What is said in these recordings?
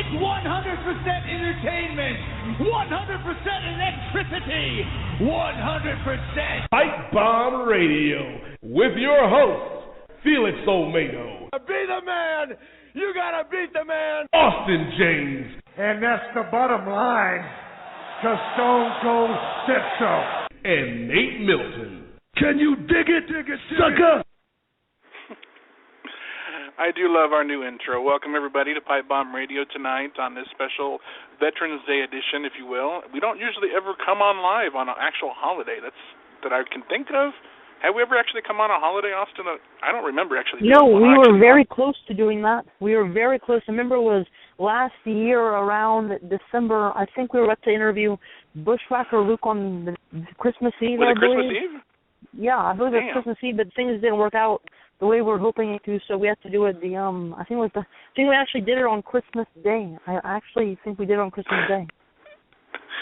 It's 100% entertainment, 100% electricity, 100% Pipebomb Radio with your host, Felix Olmedo. Be the man, you gotta beat the man, Austin James. And that's the bottom line, 'cause Stone Cold said so. And Nate Milton. Can you dig it, sucker? I do love our new intro. Welcome, everybody, to Pipebomb Radio tonight on this special Veterans Day edition, if you will. We don't usually ever come on live on an actual holiday that I can think of. Have we ever actually come on a holiday, Austin? I don't remember actually. No, we were very close to doing that. We were very close. I remember it was last year around December. I think we were up to interview Bushwhacker Luke on the Christmas Eve. Was it Christmas Eve? Yeah, I believe it was Christmas Eve, but things didn't work out the way we were hoping it to, so we had to do it I think we actually did it on Christmas Day. I actually think we did it on Christmas Day.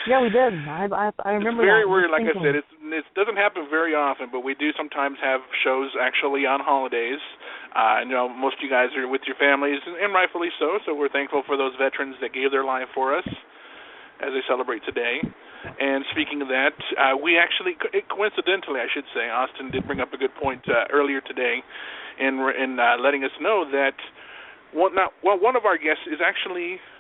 Yeah, we did. I remember it's very that. weird, like I said. It doesn't happen very often, but we do sometimes have shows actually on holidays. I know most of you guys are with your families, and rightfully so, so we're thankful for those veterans that gave their life for us as they celebrate today. And speaking of that, we actually, coincidentally, I should say, Austin did bring up a good point earlier today in letting us know that one of our guests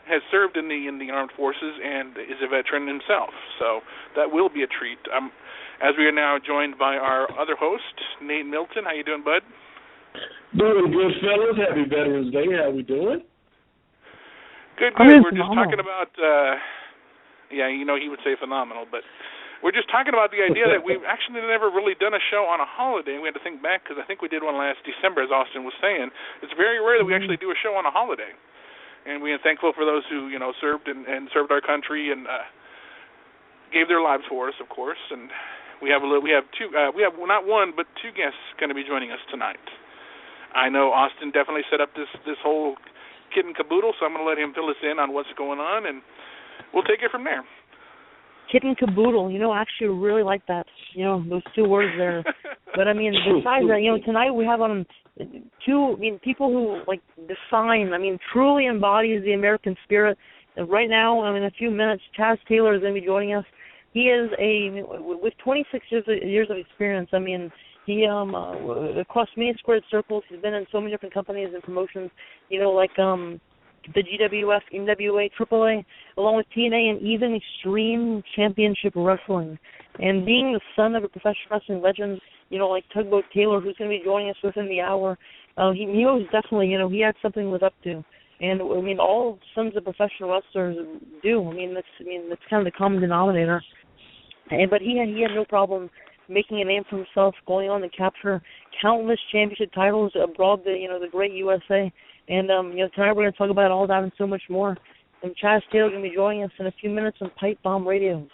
has served in the armed forces and is a veteran himself. So that will be a treat. As we are now joined by our other host, Nate Milton. How you doing, bud? Doing good, fellas. Happy Veterans Day. How we doing? Good. We're just talking about... Yeah, you know, he would say phenomenal, but we're just talking about the idea that we've actually never really done a show on a holiday. We had to think back because I think we did one last December, as Austin was saying. It's very rare that we actually do a show on a holiday, and we are thankful for those who served and served our country and gave their lives for us, of course. And we have not one but two guests going to be joining us tonight. I know Austin definitely set up this whole kit and caboodle, so I'm going to let him fill us in on what's going on and we'll take it from there. Kit and caboodle, I actually really like that, those two words there. But, besides that, tonight we have people who, define, truly embodies the American spirit. And right now, in a few minutes, Chaz Taylor is going to be joining us. He is with 26 years of experience, he, across many squared circles, he's been in so many different companies and promotions, the GWF, NWA, AAA, along with TNA and even Extreme Championship Wrestling. And being the son of a professional wrestling legend, like Tugboat Taylor, who's going to be joining us within the hour, he was definitely, he had something to live up to. And, all sons of professional wrestlers do. That's kind of the common denominator. But he had no problem making a name for himself, going on to capture countless championship titles abroad the great USA. And, tonight we're going to talk about all that and so much more. And Chaz Taylor is going to be joining us in a few minutes on Pipebomb Radio.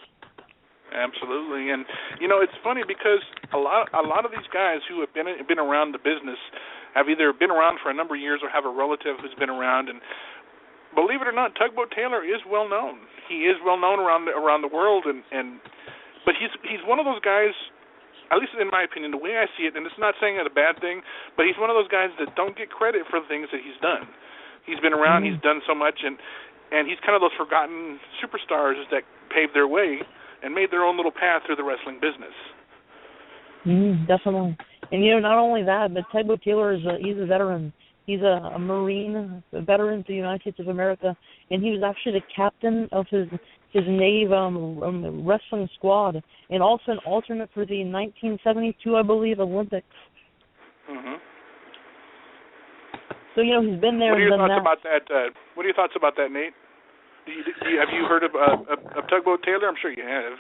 Absolutely. And, it's funny because a lot of these guys who have been around the business have either been around for a number of years or have a relative who's been around. And believe it or not, Tugboat Taylor is well known. He is well known around the world. But he's one of those guys, at least in my opinion, the way I see it, and it's not saying it's a bad thing, but he's one of those guys that don't get credit for the things that he's done. He's been around, he's done so much, and he's kind of those forgotten superstars that paved their way and made their own little path through the wrestling business. Definitely. And, not only that, but Tugboat Taylor he's a veteran. He's a Marine, a veteran to the United States of America, and he was actually the captain of his Navy wrestling squad, and also an alternate for the 1972, I believe, Olympics. Mm-hmm. So he's been there. What are your thoughts about that? What are your thoughts about that, Nate? Have you heard of Tugboat Taylor? I'm sure you have.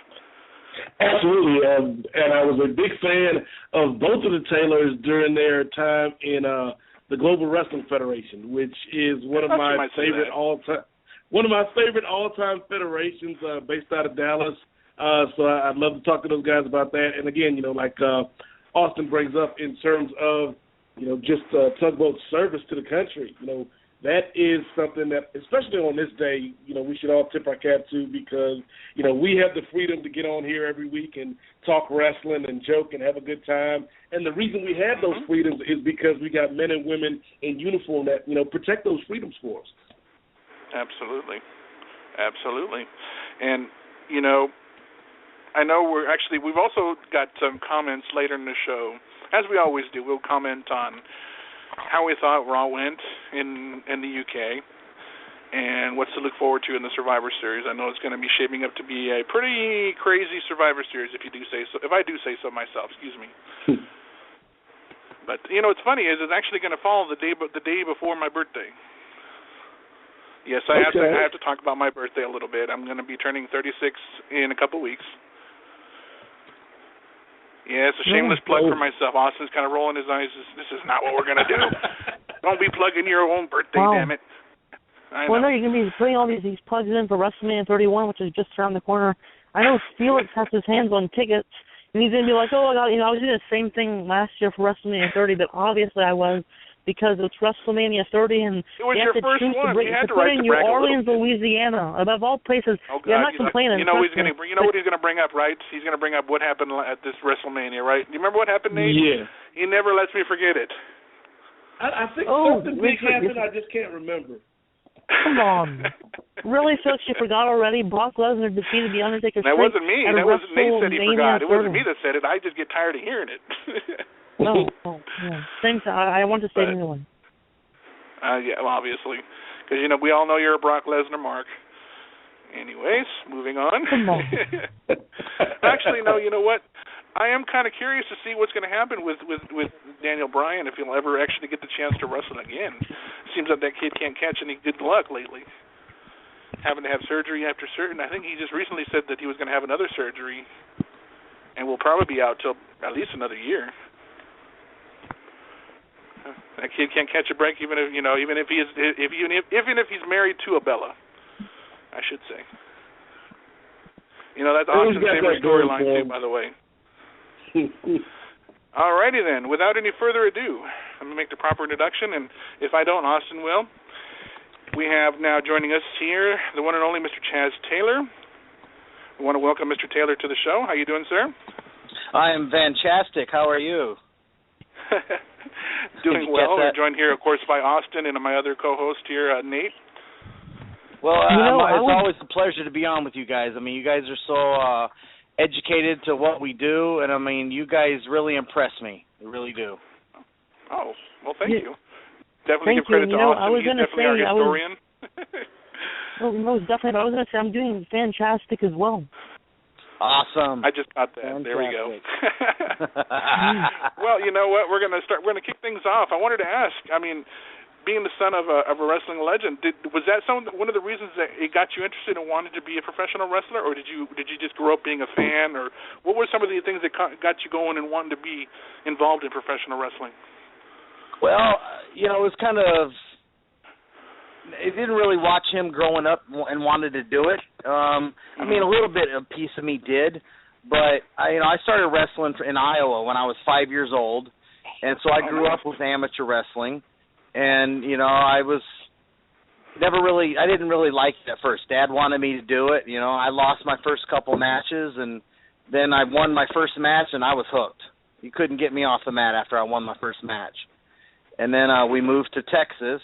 Absolutely, and I was a big fan of both of the Taylors during their time in the Global Wrestling Federation, which is one of my favorite all-time. One of my favorite all-time federations based out of Dallas. So I'd love to talk to those guys about that. And again, Austin brings up in terms of, just Tugboat's service to the country. That is something that, especially on this day, we should all tip our cap to because, we have the freedom to get on here every week and talk wrestling and joke and have a good time. And the reason we have those freedoms is because we got men and women in uniform that, protect those freedoms for us. Absolutely. And, you know, I know we've also got some comments later in the show. As we always do, we'll comment on how we thought Raw went in the UK and what's to look forward to in the Survivor Series. I know it's going to be shaping up to be a pretty crazy Survivor Series, if I do say so myself. Excuse me. But you know, what's funny is it's actually going to fall the day before my birthday. Yes, I have to talk about my birthday a little bit. I'm going to be turning 36 in a couple weeks. Yeah, it's a shameless plug for myself. Austin's kind of rolling his eyes. This is not what we're going to do. Don't be plugging your own birthday, damn it. Well, no, you're going to be putting all these plugs in for WrestleMania 31, which is just around the corner. I know Felix has his hands on tickets, and he's going to be like, oh, I was doing the same thing last year for WrestleMania 30, but obviously I was, because it's WrestleMania 30, and it was your first one. You had to put write in New Orleans, Louisiana, above all places. Oh, God. Yeah, I'm not complaining. You know what he's going to bring up, right? He's going to bring up what happened at this WrestleMania, right? Do you remember what happened, Nate? Yeah. He never lets me forget it. I think something big happened. I just can't remember. Come on. Really, Felix, you forgot already? Brock Lesnar defeated The Undertaker. That wasn't me. That wasn't Nate said he forgot. It wasn't me that said it. I just get tired of hearing it. No. Thanks. I want to say the new one. Yeah, well, obviously. Because, you know, we all know you're a Brock Lesnar mark. Anyways, moving on. Come on. Actually, no, you know what? I am kind of curious to see what's going to happen with Daniel Bryan, if he'll ever actually get the chance to wrestle again. Seems like that kid can't catch any good luck lately. Having to have surgery after surgery. I think he just recently said that he was going to have another surgery and will probably be out till at least another year. That kid can't catch a break, even if he's married to a Bella, I should say. You know, that's Austin's favorite storyline too, by the way. Alrighty then. Without any further ado, let me make the proper introduction, and if I don't, Austin will. We have now joining us here the one and only Mr. Chaz Taylor. We want to welcome Mr. Taylor to the show. How you doing, sir? I am fantastic. How are you? Doing well. We're joined here, of course, by Austin and my other co-host here, Nate. Well, it's always a pleasure to be on with you guys. I mean, you guys are so educated to what we do, and I mean, you guys really impress me. You really do. Oh, well, thank you. Definitely give credit to Austin. He's definitely our historian. Most definitely. But I was going to say I'm doing fantastic as well. Awesome. I just got that. Fantastic. There we go. Well, you know what? We're going to kick things off. I wanted to ask, I mean, being the son of a wrestling legend, was that one of the reasons that it got you interested and wanted to be a professional wrestler, or did you just grow up being a fan, or what were some of the things that got you going and wanting to be involved in professional wrestling? Well, you know, it was kind of, I didn't really watch him growing up and wanted to do it. I mean, a little bit, a piece of me did, but I started wrestling in Iowa when I was 5 years old, and so I grew up with amateur wrestling. And, you know, I didn't really like it at first. Dad wanted me to do it. You know, I lost my first couple matches, and then I won my first match, and I was hooked. You couldn't get me off the mat after I won my first match. And then we moved to Texas,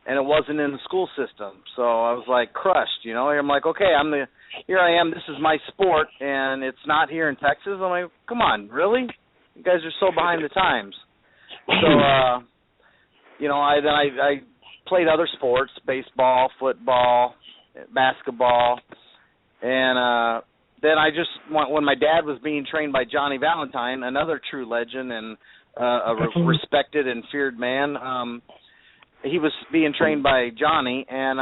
and it wasn't in the school system. So I was, like, crushed, you know. I'm like, okay, here I am. This is my sport, and it's not here in Texas. I'm like, come on, really? You guys are so behind the times. So, you know, I played other sports, baseball, football, basketball, and then I just, when my dad was being trained by Johnny Valentine, another true legend and a respected and feared man, he was being trained by Johnny, and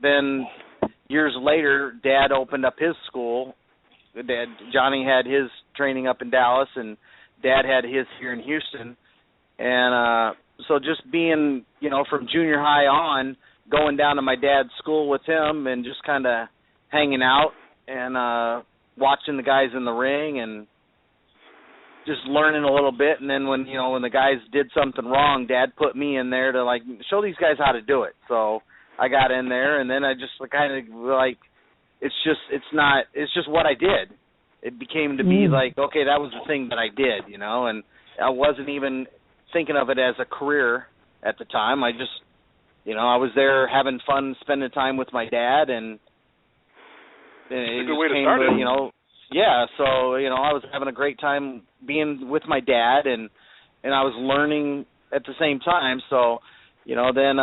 then years later, Dad opened up his school. Johnny had his training up in Dallas, and Dad had his here in Houston, and so just being, you know, from junior high on, going down to my dad's school with him and just kind of hanging out and watching the guys in the ring and just learning a little bit. And then when the guys did something wrong, Dad put me in there to, like, show these guys how to do it. So I got in there, and then I just kind of, like, it's just what I did. It became to be like, okay, that was the thing that I did, you know, and I wasn't even thinking of it as a career at the time. I just I was there having fun, spending time with my dad, and it a good way just to came start to, it. Yeah, so, I was having a great time being with my dad, and I was learning at the same time. So, then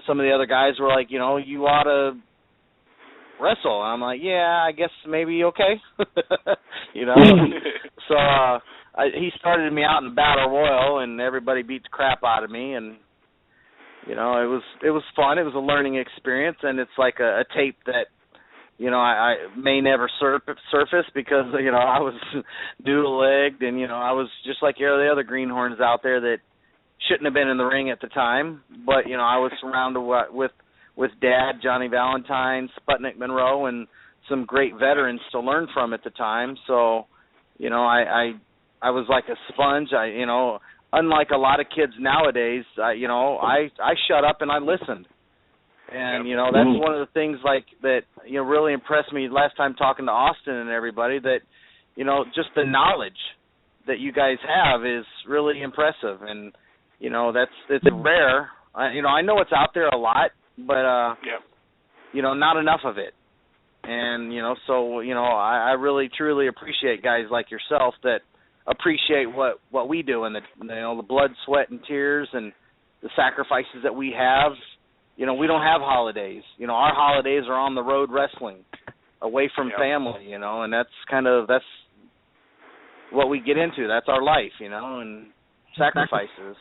some of the other guys were like, you ought to wrestle. And I'm like, yeah, I guess maybe okay. So he started me out in Battle Royal, and everybody beat the crap out of me, and it was fun. It was a learning experience, and it's like a tape that I may never surface because I was dual-legged, and I was just like the other greenhorns out there that shouldn't have been in the ring at the time. But I was surrounded with Dad, Johnny Valentine, Sputnik Monroe, and some great veterans to learn from at the time. So I was like a sponge. Unlike a lot of kids nowadays, I shut up and I listened. And, that's one of the things like that, really impressed me last time talking to Austin and everybody, that, just the knowledge that you guys have is really impressive. And, it's rare. I know it's out there a lot, but, not enough of it. And, so, I really, truly appreciate guys like yourself that appreciate what we do and the blood, sweat, and tears and the sacrifices that we have. We don't have holidays. Our holidays are on the road wrestling, away from family, and that's what we get into. That's our life, and sacrifices.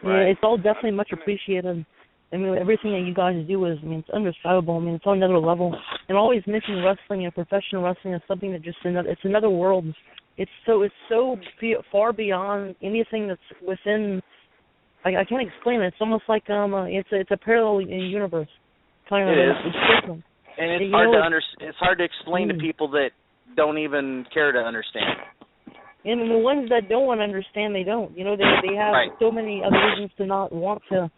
Yeah, it's all definitely much appreciated. I mean, everything that you guys do is, it's undescribable. It's on another level. And always mixing wrestling and professional wrestling is something that it's another world. It's so far beyond anything that's within. I can't explain it. It's almost like it's a parallel universe. Kind of. It is. It's different. And it's hard to explain to people that don't even care to understand. And the ones that don't want to understand, they don't. They have so many other reasons to not want to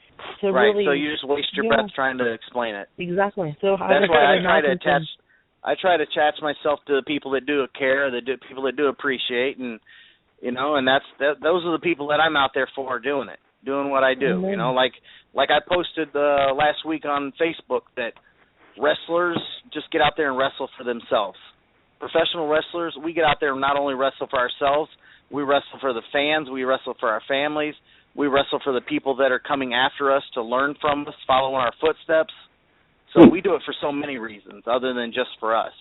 really. So you just waste your breath trying to explain it. Exactly. So that's why I try to attach myself to the people that do care, people that do appreciate, and and those are the people that I'm out there for doing it. Doing what I do, like I posted last week on Facebook that wrestlers just get out there and wrestle for themselves. Professional wrestlers, we get out there and not only wrestle for ourselves, we wrestle for the fans, we wrestle for our families, we wrestle for the people that are coming after us to learn from us, following our footsteps. So we do it for so many reasons other than just for us.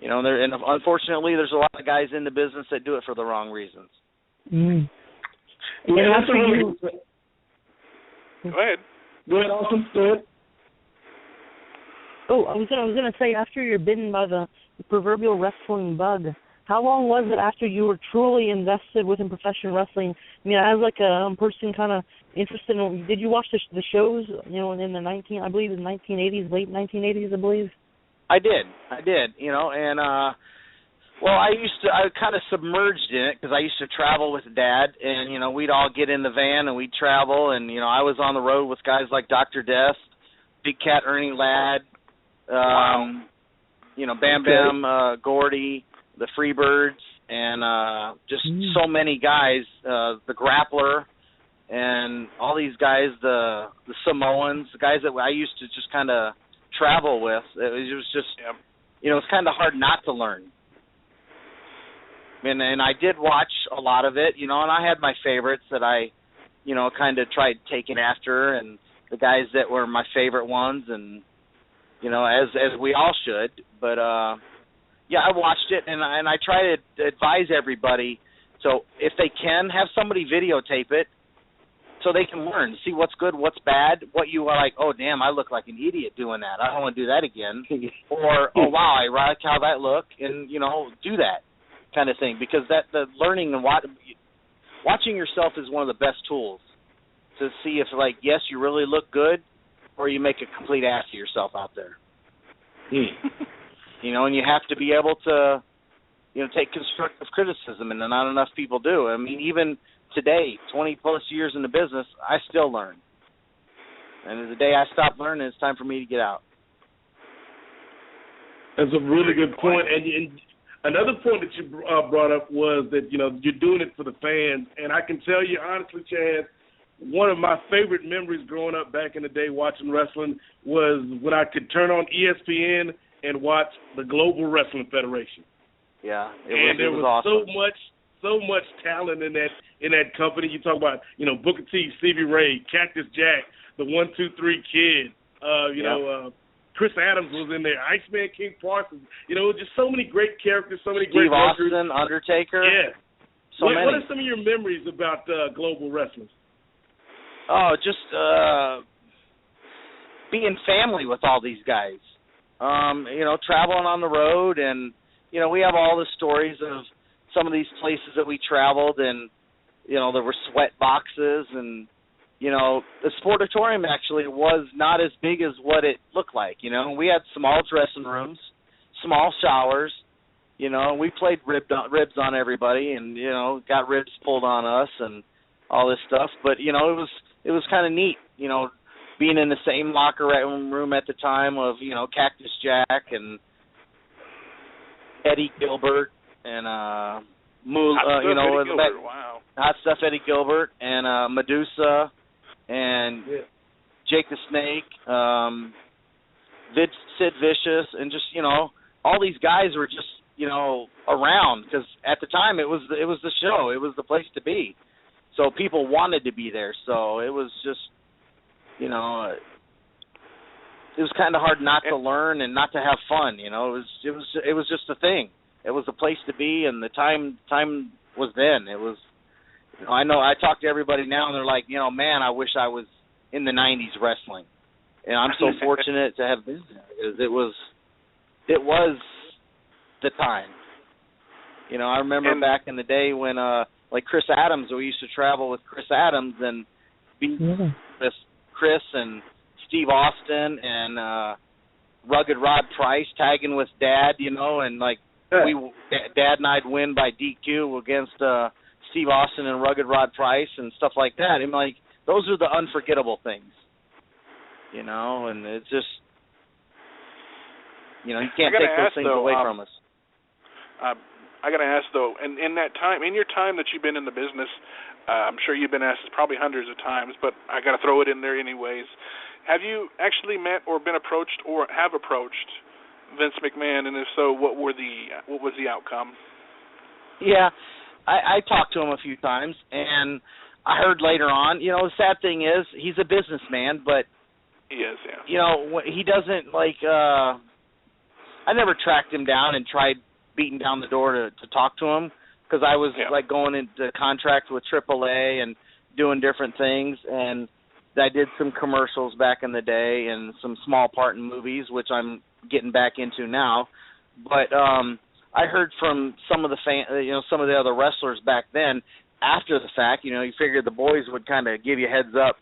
And unfortunately, there's a lot of guys in the business that do it for the wrong reasons. Mm. Yeah, Go ahead. Go ahead, Austin. Go ahead. Oh, I was gonna say, after you're bitten by the proverbial wrestling bug, how long was it after you were truly invested within professional wrestling? As like a person kind of interested in. Did you watch the shows? In the 1980s, late 1980s, I believe. I did. And well, I kind of submerged in it because I used to travel with Dad, and, we'd all get in the van and we'd travel, and, I was on the road with guys like Dr. Death, Big Cat Ernie Ladd, Bam Bam, Gordy, the Freebirds, and just so many guys, the Grappler, and all these guys, the Samoans, the guys that I used to just kind of travel with. It was just, it's kind of hard not to learn. And I did watch a lot of it, and I had my favorites that I, kind of tried taking after, and the guys that were my favorite ones, and, as we all should. But, I watched it, and I try to advise everybody. So if they can, have somebody videotape it so they can learn, see what's good, what's bad, what you are like, oh, damn, I look like an idiot doing that. I don't want to do that again. Or, oh, wow, I like how that looked, and, do that kind of thing, because the learning and watching yourself is one of the best tools to see if, like, yes, you really look good, or you make a complete ass of yourself out there. And you have to be able to, take constructive criticism, and not enough people do. Even today, 20-plus years in the business, I still learn. And the day I stop learning, it's time for me to get out. That's a really good point. And another point that you brought up was that, you're doing it for the fans. And I can tell you, honestly, Chaz, one of my favorite memories growing up back in the day watching wrestling was when I could turn on ESPN and watch the Global Wrestling Federation. Yeah, there was awesome. so much talent in that company. You talk about, Booker T, Stevie Ray, Cactus Jack, the 1-2-3 Kid, Chris Adams was in there, Iceman King Parsons. Just so many great characters, so many great workers. Steve Austin, Undertaker. Yeah. What are some of your memories about Global Wrestling? Oh, just being family with all these guys. Traveling on the road, and we have all the stories of some of these places that we traveled, and there were sweat boxes, and the Sportatorium actually was not as big as what it looked like. We had small dressing rooms, small showers. We played ribs on everybody, and got ribs pulled on us and all this stuff. But it was kind of neat, being in the same locker room at the time of Cactus Jack and Eddie Gilbert and Hot Stuff Eddie Gilbert and Medusa and Jake the Snake, Sid Vicious, and just all these guys were just around, because at the time it was the show, it was the place to be, so people wanted to be there. So it was just it was kind of hard not to learn and not to have fun. It was just a thing. It was a place to be, and the time was then. It was. I know I talk to everybody now, and they're like, man, I wish I was in the '90s wrestling, and I'm so fortunate to have been there, because it was the time. I remember back in the day when like Chris Adams, we used to travel with Chris Adams and be with Chris and Steve Austin and Rugged Rod Price tagging with Dad, and like Dad and I'd win by DQ against Steve Austin and Rugged Rod Price and stuff like that. And like, those are the unforgettable things, and it's just, you can't take those things away from us. I got to ask, though, and in your time that you've been in the business, I'm sure you've been asked probably hundreds of times, but I got to throw it in there anyways. Have you actually met or been approached or have approached Vince McMahon, and if so, what was the outcome? Yeah, I talked to him a few times, and I heard later on, the sad thing is he's a businessman, but he is, yeah. He doesn't like. I never tracked him down and tried beating down the door to talk to him, because I was like going into contract with AAA and doing different things, and I did some commercials back in the day and some small part in movies, which I'm getting back into now. But I heard from some of the some of the other wrestlers back then after the fact. You figured the boys would kind of give you heads up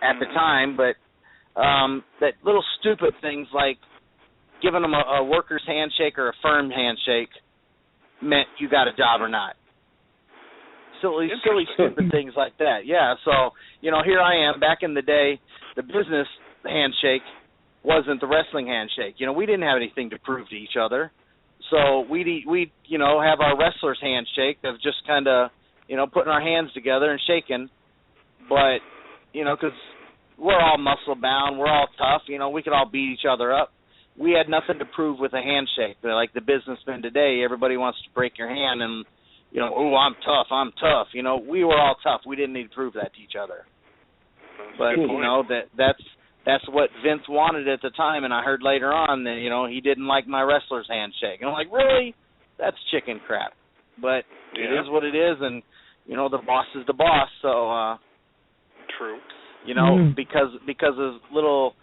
at the time, but that little stupid things like giving them a worker's handshake or a firm handshake meant you got a job or not. Silly, stupid things like that. Yeah, so, here I am. Back in the day, the business handshake wasn't the wrestling handshake. We didn't have anything to prove to each other. So we'd have our wrestler's handshake of just kind of, putting our hands together and shaking. But, because we're all muscle bound, we're all tough, we could all beat each other up. We had nothing to prove with a handshake. But like the businessmen today, everybody wants to break your hand and, I'm tough. We were all tough. We didn't need to prove that to each other. But, that's what Vince wanted at the time, and I heard later on that, he didn't like my wrestler's handshake. And I'm like, really? That's chicken crap. But it is what it is, and, the boss is the boss. So, true. Because of little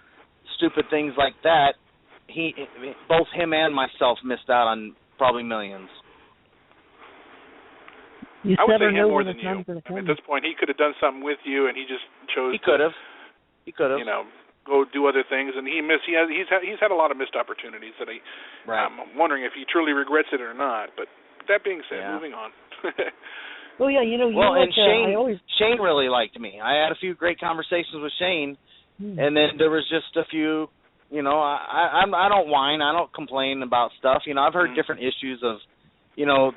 stupid things like that, both him and myself missed out on probably millions. I would say him more than you. At this point, he could have done something with you, and he just chose. He could have. Go do other things, and he's had a lot of missed opportunities that I'm wondering if he truly regrets it or not. But that being said, moving on. Well, yeah, and Shane really liked me. I had a few great conversations with Shane, and then there was just a few. I don't whine. I don't complain about stuff. I've heard different issues of,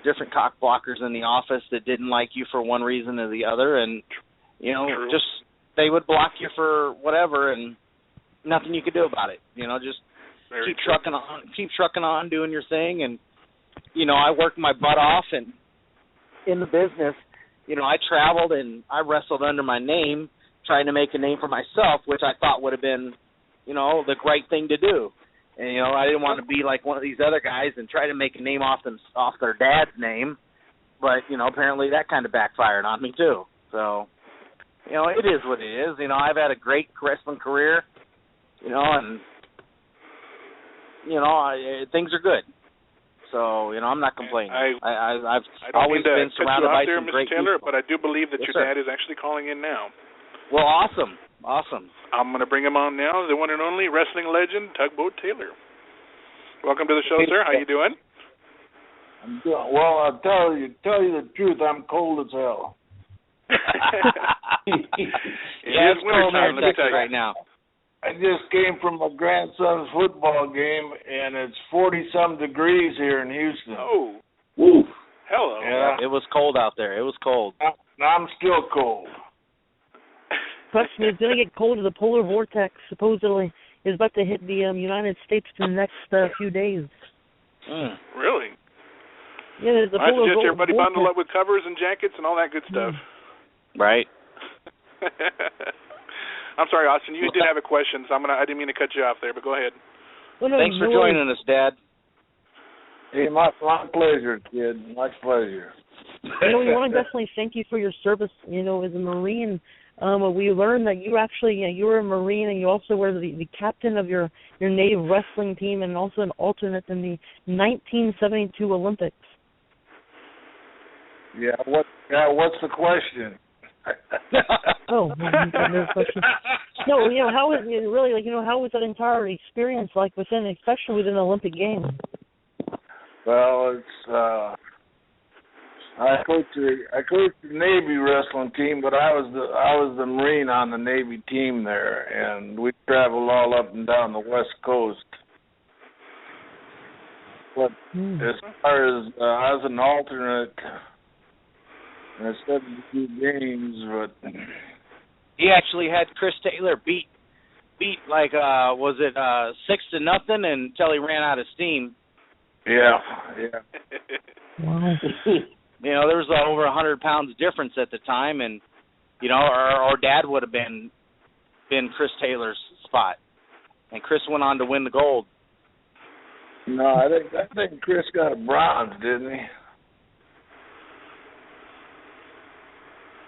different cock blockers in the office that didn't like you for one reason or the other, and True. just they would block you for whatever, and nothing you could do about it. Just keep trucking on, doing your thing, and I worked my butt off, and in the business, I traveled and I wrestled under my name, trying to make a name for myself, which I thought would have been, the great thing to do. And I didn't want to be like one of these other guys and try to make a name off their dad's name, but apparently that kind of backfired on me too. So, it is what it is. I've had a great wrestling career, and things are good. So, I'm not complaining. I've always been surrounded by some great Taylor, people. But I do believe that Yes, your sir. dad is actually calling in now. Well, awesome. I'm going to bring him on now, the one and only wrestling legend, Tugboat Taylor. Welcome to the show, sir. How you doing? I'm doing well. I'll tell you the truth. I'm cold as hell. It's cold here in Texas right now. I just came from my grandson's football game, and it's 40-some degrees here in Houston. Oh. Woo. Hello. Yeah. It was cold out there. It was cold. I'm still cold. Trust me, it's going to get colder. The polar vortex supposedly is about to hit the United States in the next few days. Really? Yeah, the I polar suggest everybody vortex. bundle up with covers and jackets and all that good stuff. Right. I'm sorry, Austin. You did have a question, so I didn't mean to cut you off there, but go ahead. Well, no, Thanks for joining us, Dad. Hey, my pleasure, kid. My pleasure. We want to definitely thank you for your service, as a Marine. We learned that you actually, you were a Marine, and you also were the captain of your native wrestling team, and also an alternate in the 1972 Olympics. Yeah. What's the question? Oh, another question. No, how was it really how was that entire experience like especially within the Olympic Games? Well, it's I coached the Navy wrestling team, but I was the Marine on the Navy team there, and we traveled all up and down the West Coast. But as far as I was an alternate in 72 games, but He actually had Chris Taylor beat like was it 6-0 until he ran out of steam. Yeah. Wow. There was over 100 pounds difference at the time, and our dad would have been Chris Taylor's spot, and Chris went on to win the gold. No, I think Chris got a bronze, didn't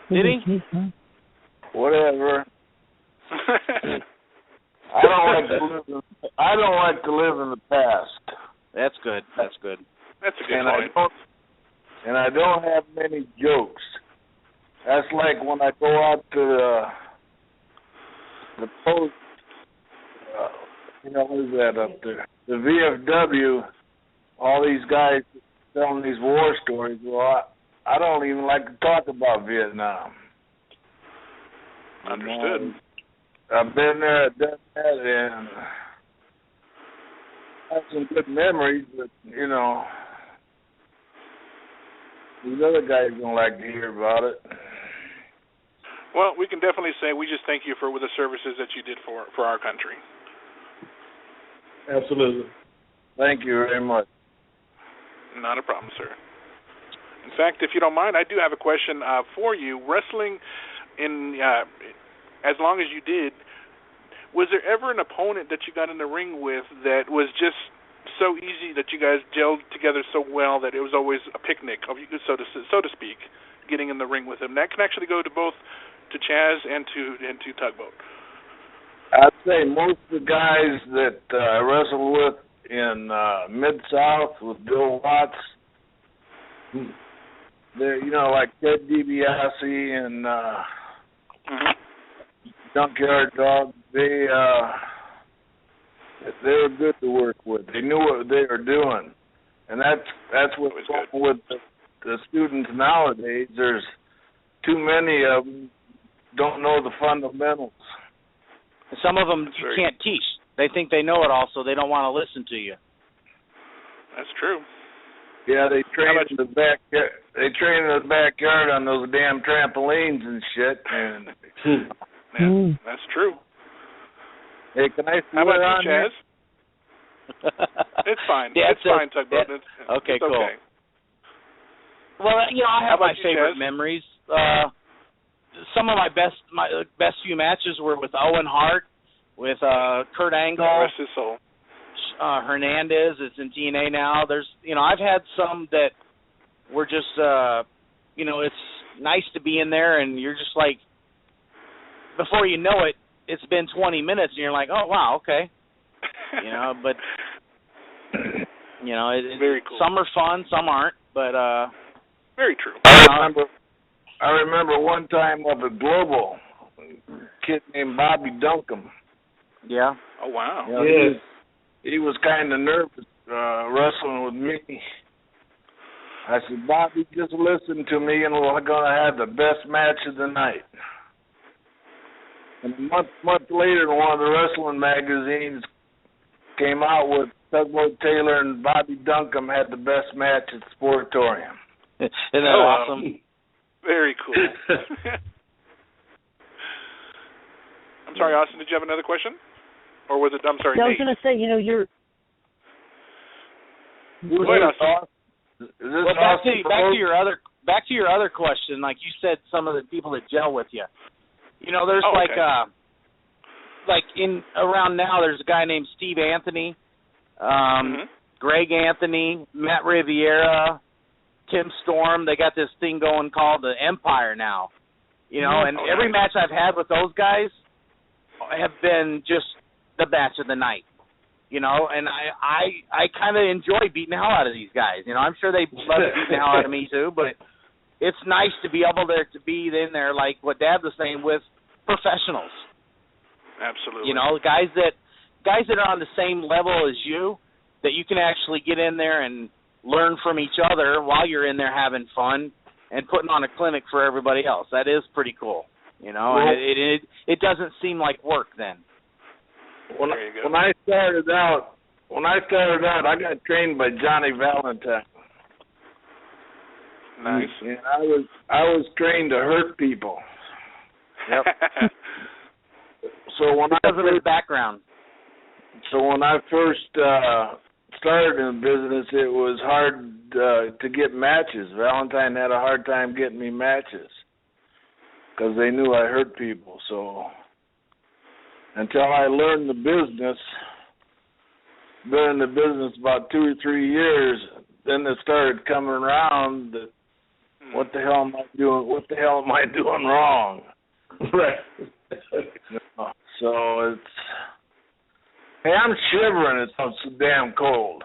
he? Did he? Whatever. I don't like to live in the past. That's good. That's a good point. And I don't have many jokes. That's like when I go out to the post. What is that up there? The VFW. All these guys telling these war stories. Well, I don't even like to talk about Vietnam. Understood. I've been there, done that, and have some good memories, but these other guys don't like to hear about it. Well, we can definitely say we just thank you for the services that you did for our country. Absolutely. Thank you very much. Not a problem, sir. In fact, if you don't mind, I do have a question for you. Wrestling as long as you did, was there ever an opponent that you got in the ring with that was just so easy that you guys gelled together so well that it was always a picnic, so to speak, getting in the ring with him? That can actually go to both to Chaz and to Tugboat. I'd say most of the guys that I wrestled with in Mid-South with Bill Watts, they're, like Ted DiBiase and Junkyard Dog, they were good to work with. They knew what they were doing. And that's what's wrong with the students nowadays. There's too many of them don't know the fundamentals. Some of them you can't teach. They think they know it all, so they don't want to listen to you. That's true. Yeah, they train in the back. They train in the backyard on those damn trampolines and shit. And yeah, that's true. Hey, can I How about on you, Chaz? It's fine. It's fine, Tugboat. Okay, it's cool. Okay. Well, I have my favorite Chaz? memories. Some of my best few matches were with Owen Hart, with Kurt Angle. Rest his soul. Hernandez is in TNA now. There's, I've had some that were just, it's nice to be in there, and you're just like, before you know it, it's been 20 minutes, and you're like, oh wow, okay, but Very cool. Some are fun, some aren't, but very true. I remember one time up at Global, a kid named Bobby Duncombe. Yeah. Oh wow. He was kind of nervous wrestling with me. I said, Bobby, just listen to me, and we're going to have the best match of the night. And a month later, one of the wrestling magazines came out with Tugboat Taylor and Bobby Duncombe had the best match at the Sportatorium. Isn't that awesome? Very cool. I'm sorry, Austin, did you have another question? Or was it, I'm sorry, I was Nate? going to say, you're... Go ahead, Austin. Well, back to your other question. Like you said, some of the people that gel with you. There's like in around now. There's a guy named Steve Anthony, Greg Anthony, Matt Riviera, Tim Storm. They got this thing going called the Empire now. And every match I've had with those guys have been just the match of the night. And I kind of enjoy beating the hell out of these guys. I'm sure they love beating the hell out of me too, but it's nice to be able to be in there, like what Dad was saying, with professionals. Absolutely. Guys that are on the same level as you, that you can actually get in there and learn from each other while you're in there having fun and putting on a clinic for everybody else. That is pretty cool. It doesn't seem like work then. When I started out, I got trained by Johnny Valentine. Nice. And I was trained to hurt people. Yep. Because of his background. So when I first started in business, it was hard to get matches. Valentine had a hard time getting me matches because they knew I hurt people. So until I learned the business, been in the business about 2 or 3 years, then it started coming around that what the hell am I doing? What the hell am I doing wrong? Right. So it's, hey, I'm shivering. It's so damn cold.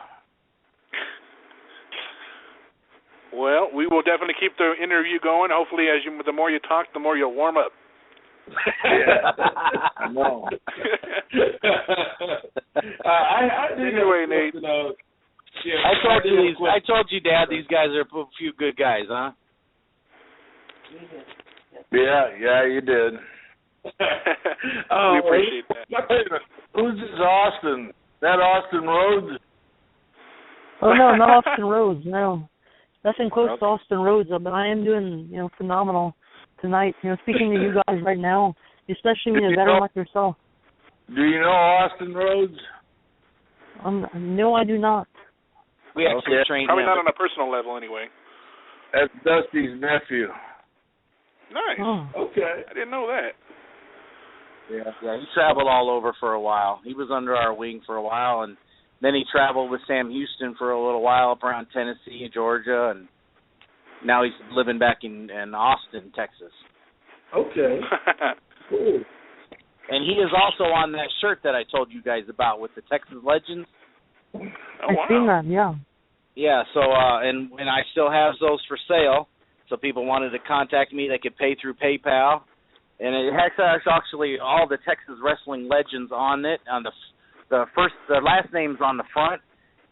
Well, we will definitely keep the interview going. Hopefully, the more you talk, the more you'll warm up. Yeah. No. Anyway, Nate. I told you, Dad, these guys are a few good guys, huh? Yeah, you did. We appreciate that. Who's this Austin? That Austin Rhodes? Oh, no, not Austin Rhodes, no. Nothing close to Austin Rhodes, but I am doing, phenomenal tonight. Speaking to you guys right now, especially when you're a veteran like yourself. Do you know Austin Rhodes? No, I do not. We actually trained Probably him. not on a personal level, anyway. That's Dusty's nephew. Nice. Oh. Okay. I didn't know that. Yeah, he traveled all over for a while. He was under our wing for a while, and then he traveled with Sam Houston for a little while up around Tennessee and Georgia, and now he's living back in Austin, Texas. Okay. Cool. And he is also on that shirt that I told you guys about with the Texas Legends. Oh, I've seen that, yeah. Yeah, so, and I still have those for sale. So people wanted to contact me, they could pay through PayPal. And it has actually all the Texas wrestling legends on it. On the last names on the front,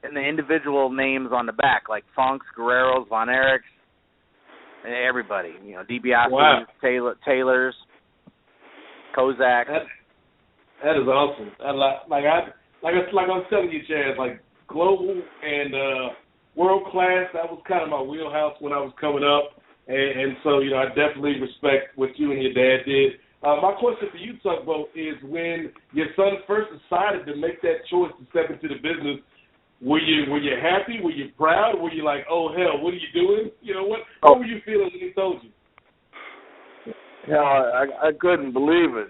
and the individual names on the back, like Funks, Guerreros, Von Erichs, everybody. DiBiase, wow. Taylors, Kozak. That is awesome. Like I'm telling you, Chaz, like Global and world class. That was kind of my wheelhouse when I was coming up. And so, I definitely respect what you and your dad did. My question for you, Tugboat, is when your son first decided to make that choice to step into the business, were you happy? Were you proud? Were you like, oh, hell, what are you doing? What were you feeling when he told you? I couldn't believe it.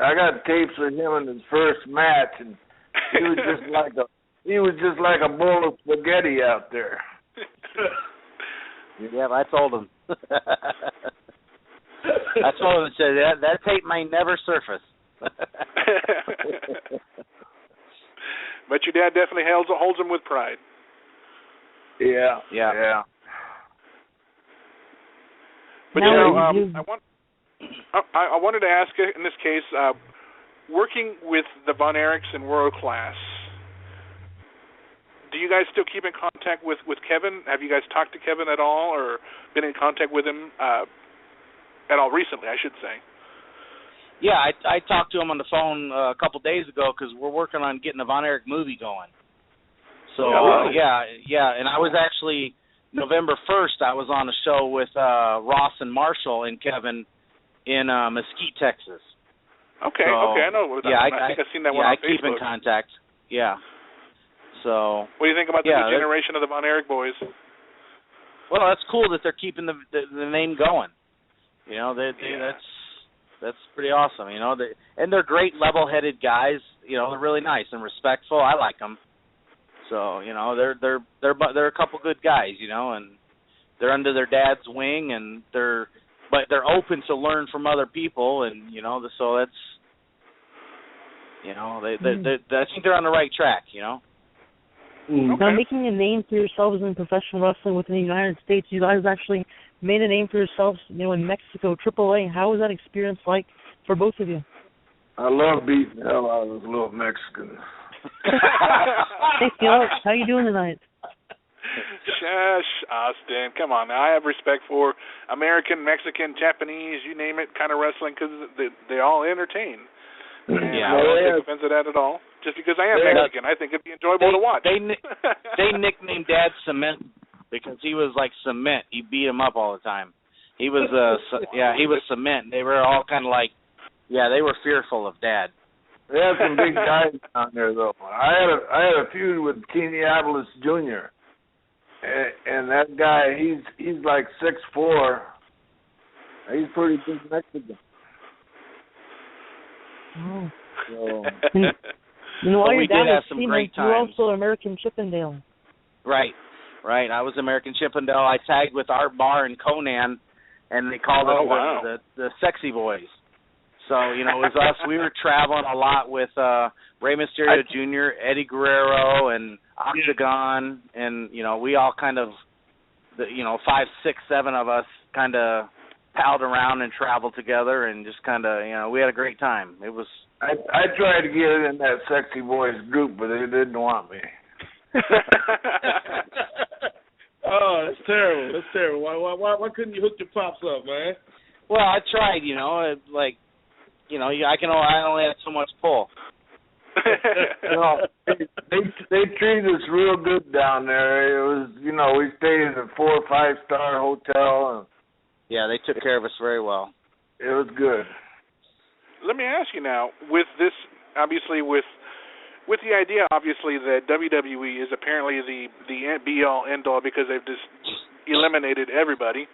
I got tapes of him in his first match, and he was just like a bowl of spaghetti out there. Yeah, I told him. I told him, that tape may never surface. But your dad definitely holds him with pride. Yeah. But I wanted to ask you in this case, working with the Von Erichs in World Class, do you guys still keep in contact with Kevin? Have you guys talked to Kevin at all, or been in contact with him at all recently, I should say? Yeah, I talked to him on the phone a couple days ago because we're working on getting a Von Erich movie going. So, yeah, and I was actually, November 1st, I was on a show with Ross and Marshall and Kevin in Mesquite, Texas. Okay, I know. Yeah, I think I've seen that one on Facebook. I keep in contact, yeah. So, what do you think about the new generation of the Von Erich boys? Well, that's cool that they're keeping the name going. That's pretty awesome. And they're great, level-headed guys. They're really nice and respectful. I like them. So they're a couple good guys. And they're under their dad's wing, and they're open to learn from other people, and so that's I think they're on the right track. Okay. Now, making a name for yourselves in professional wrestling within the United States, you guys actually made a name for yourselves, in Mexico, AAA. How was that experience like for both of you? I love beating the hell out of those little Mexicans. Hey, Felix, how you doing tonight? Shush, Austin. Come on now. I have respect for American, Mexican, Japanese, you name it, kind of wrestling because they all entertain. And I don't take offense to that at all. Just because I am Mexican, I think it'd be enjoyable to watch. They nicknamed Dad Cement because he was like cement. He beat him up all the time. He was he was cement. They were all kind of like, they were fearful of Dad. They had some big guys down there though. I had a feud with Kenny Avalos Jr. And that guy, he's like 6'4". He's pretty big Mexican. Oh. So, while we did have some great times. You're also American Chippendale. Right. I was American Chippendale. I tagged with Art Barr and Conan, and they called us the Sexy Boys. So, it was us. We were traveling a lot with Rey Mysterio Jr., Eddie Guerrero, and Octagon, and, we all kind of, 5, 6, 7 of us kind of palled around and traveled together and just kind of, we had a great time. It was. I tried to get in that Sexy Boys group, but they didn't want me. Oh, that's terrible. That's terrible. Why couldn't you hook your pops up, man? Well, I tried, I only had so much pull. They treated us real good down there. It was, we stayed in a 4 or 5-star hotel. And they took care of us very well. It was good. Let me ask you now, with this, obviously, with the idea, obviously, that WWE is apparently the be-all, end-all because they've just eliminated everybody.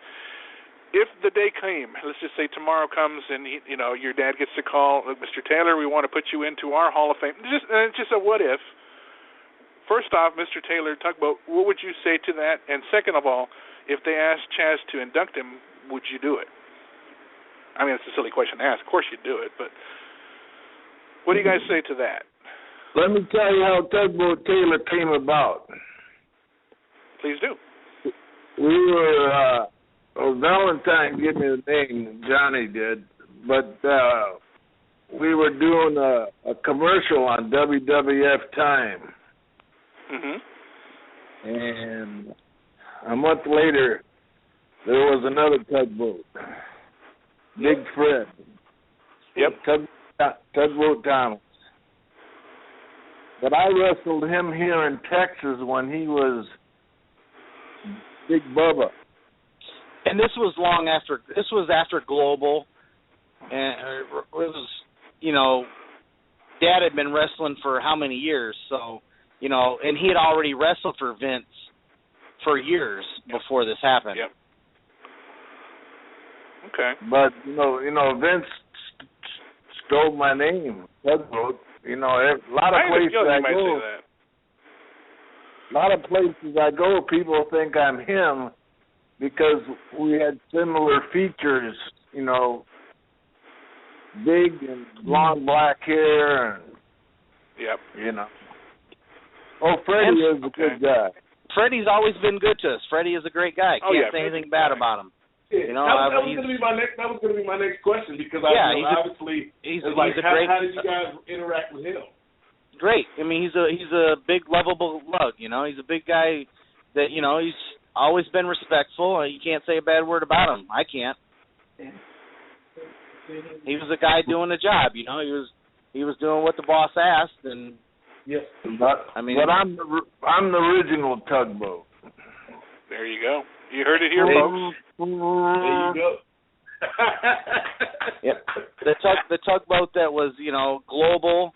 If the day came, let's just say tomorrow comes and, your dad gets to call, Mr. Taylor, we want to put you into our Hall of Fame. It's just a what if. First off, Mr. Taylor, Tugboat, what would you say to that? And second of all, if they asked Chaz to induct him, would you do it? I mean, it's a silly question to ask. Of course you'd do it, but what do you guys say to that? Let me tell you how Tugboat Taylor came about. Please do. We were, Valentine gave me the name, Johnny did, but we were doing a commercial on WWF Time. Mm-hmm. And a month later, there was another tugboat. Big Fred. Yep. Tugboat Thomas. But I wrestled him here in Texas when he was Big Bubba. And this was after Global, and it was, Dad had been wrestling for how many years? So, and he had already wrestled for Vince for years before this happened. Yep. Okay. But Vince stole my name. Tugboat. A lot of places I go, people think I'm him because we had similar features. Big and long black hair, and yep. Oh, Freddie is a good guy. Freddie's always been good to us. Freddie is a great guy. Can't say anything bad about him. Yeah, that was going to be my next question because obviously he's a great. How did you guys interact with him? Great. I mean, he's a big lovable lug. He's a big guy that he's always been respectful. You can't say a bad word about him. I can't. He was a guy doing the job. He was doing what the boss asked, and But I'm the original Tugboat. There you go. You heard it here, folks. There you go. Yep. The Tugboat that was Global,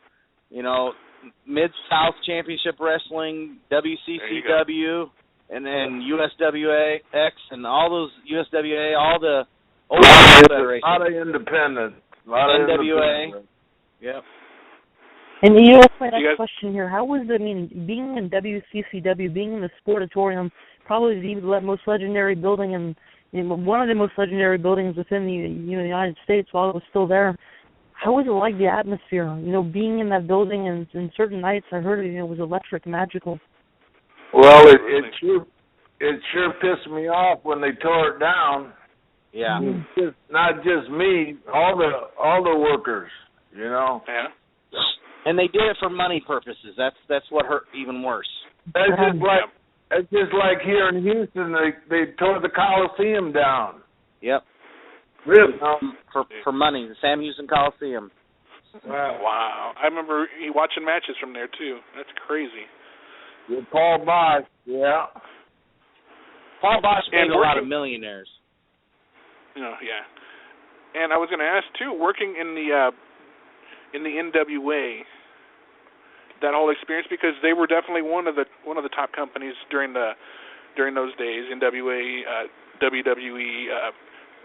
Mid-South Championship Wrestling, WCCW, and then USWA-X, and all those USWA, all the old federations. A lot of independent. NWA. Yep. And that's my next question here. How was it, being in WCCW, being in the Sportatorium, probably the most legendary building and one of the most legendary buildings within the United States while it was still there. How was it like, the atmosphere? Being in that building and certain nights, I heard it was electric, magical. Well, it sure pissed me off when they tore it down. Yeah. Not just me, all the workers, Yeah. And they did it for money purposes. That's what hurt even worse. It's just like here in Houston, they tore the Coliseum down. Yep. Really? For money, the Sam Houston Coliseum. Wow. I remember watching matches from there, too. That's crazy. With Paul Bosch, yeah. Paul Bosch made a lot of millionaires. Yeah. And I was going to ask, too, working in the NWA, that whole experience, because they were definitely one of the top companies during those days. NWA, WWE,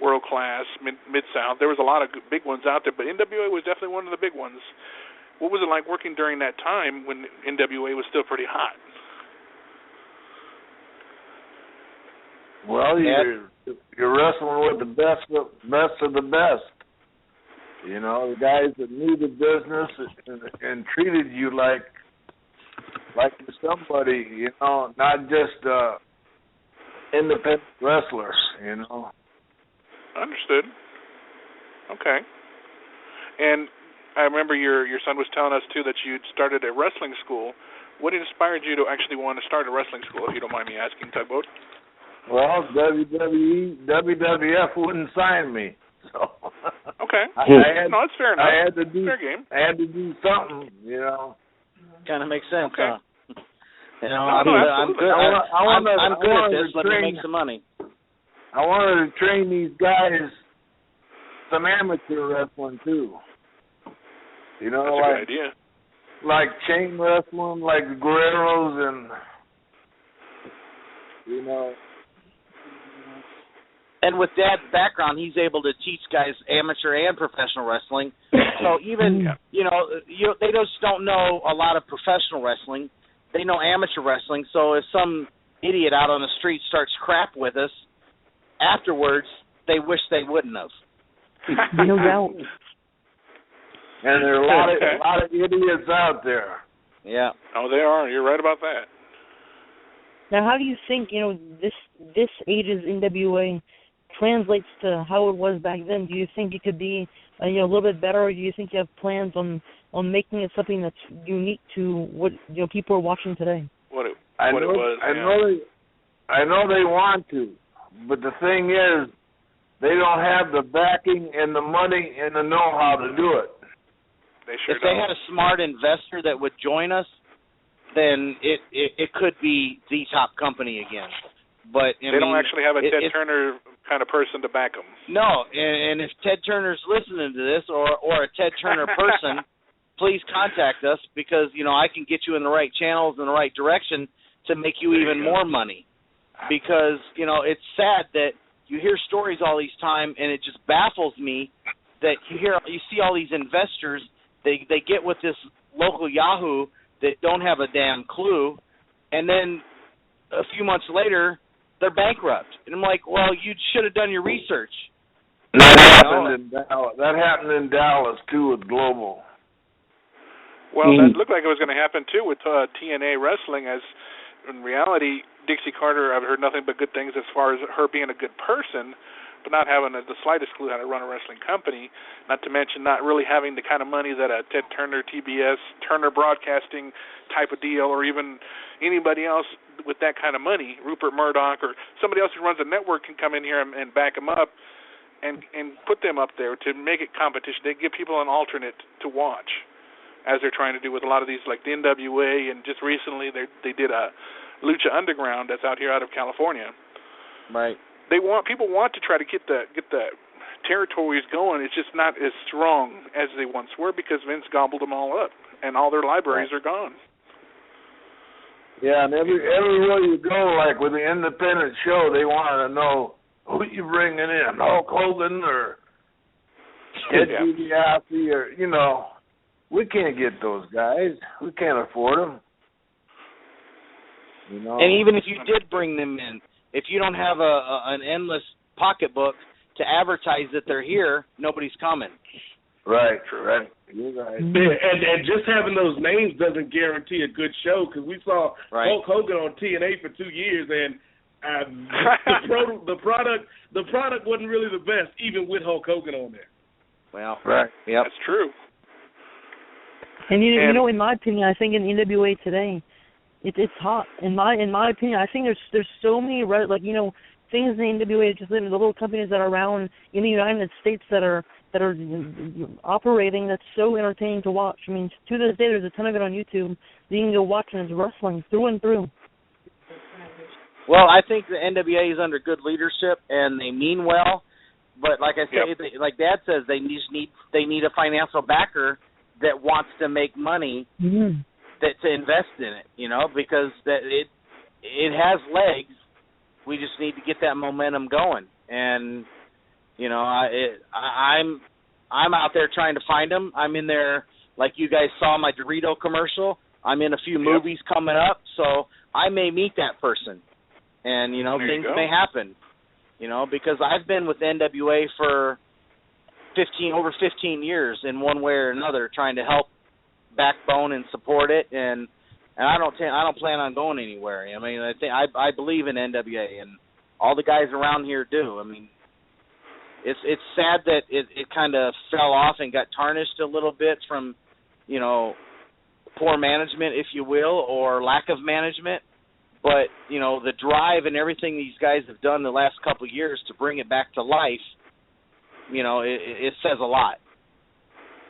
World Class, Mid South. There was a lot of big ones out there, but NWA was definitely one of the big ones. What was it like working during that time when NWA was still pretty hot? Well, you're wrestling with the best of the best. The guys that knew the business and treated you like somebody, not just independent wrestlers, Understood. Okay. And I remember your son was telling us, too, that you'd started a wrestling school. What inspired you to actually want to start a wrestling school, if you don't mind me asking, Tugboat? Well, WWF wouldn't sign me. So okay. No, that's fair enough. Fair game. I had to do something, Kind of makes sense, okay. Huh? I'm good. I'm good at this. Let me make some money. I wanted to train these guys some amateur wrestling too. That's a good idea. Like chain wrestling, like Guerreros, and And with Dad's background, he's able to teach guys amateur and professional wrestling. So even, they just don't know a lot of professional wrestling. They know amateur wrestling. So if some idiot out on the street starts crap with us, afterwards, they wish they wouldn't have. No doubt. And there are a lot of idiots out there. Yeah. Oh, they are. You're right about that. Now, how do you think, this age's NWA translates to how it was back then? Do you think it could be, a little bit better, or do you think you have plans on making it something that's unique to what people are watching today? I know they want to, but the thing is, they don't have the backing and the money and the know-how to do it. They sure if they had a smart investor that would join us, then it could be the top company again. But they don't actually have a Ted Turner kind of person to back them. No, and if Ted Turner's listening to this, or a Ted Turner person, please contact us, because I can get you in the right channels in the right direction to make you even more money. Because it's sad that you hear stories all these time, and it just baffles me that you see all these investors, they get with this local Yahoo that don't have a damn clue, and then a few months later they're bankrupt. And I'm like, well, you should have done your research. That happened in Dallas too with Global. Well, that looked like it was going to happen too with TNA Wrestling, as in reality, Dixie Carter, I've heard nothing but good things as far as her being a good person, but not having the slightest clue how to run a wrestling company, not to mention not really having the kind of money that a Ted Turner, TBS, Turner Broadcasting type of deal, or even anybody else with that kind of money, Rupert Murdoch or somebody else who runs a network, can come in here and back them up and put them up there to make it competition. They give people an alternate to watch, as they're trying to do with a lot of these, like the NWA, and just recently they did a Lucha Underground that's out of California. Right. People want to try to get the territories going. It's just not as strong as they once were, because Vince gobbled them all up and all their libraries are gone. Yeah, and everywhere you go, like with the independent show, they want to know who you bringing in, Hulk Hogan or Ted DiBiase, or we can't get those guys. We can't afford them. And even if you did bring them in, if you don't have an endless pocketbook to advertise that they're here, nobody's coming. Right. You're right. And just having those names doesn't guarantee a good show, because we saw Hulk Hogan on TNA for 2 years, and the product wasn't really the best, even with Hulk Hogan on there. Well, That's true. And in my opinion, I think in the NWA today, it's hot. In my opinion, I think there's so many things in the NWA, just the little companies that are around in the United States that are operating, that's so entertaining to watch. I mean, to this day, there's a ton of it on YouTube that you can go watch, and it's wrestling through and through. Well, I think the NWA is under good leadership, and they mean well. But like I say, like Dad says, they need a financial backer that wants to make money, to invest in it, because it has legs. We just need to get that momentum going, and I'm out there trying to find them. I'm in there, like you guys saw my Dorito commercial. I'm in a few movies coming up, so I may meet that person, and things may happen, because I've been with NWA for over 15 years in one way or another, trying to help backbone and support it, and I don't plan on going anywhere. I mean, I believe in NWA, and all the guys around here do. I mean, it's sad that it kind of fell off and got tarnished a little bit from, poor management, if you will, or lack of management. But the drive and everything these guys have done the last couple of years to bring it back to life, it says a lot.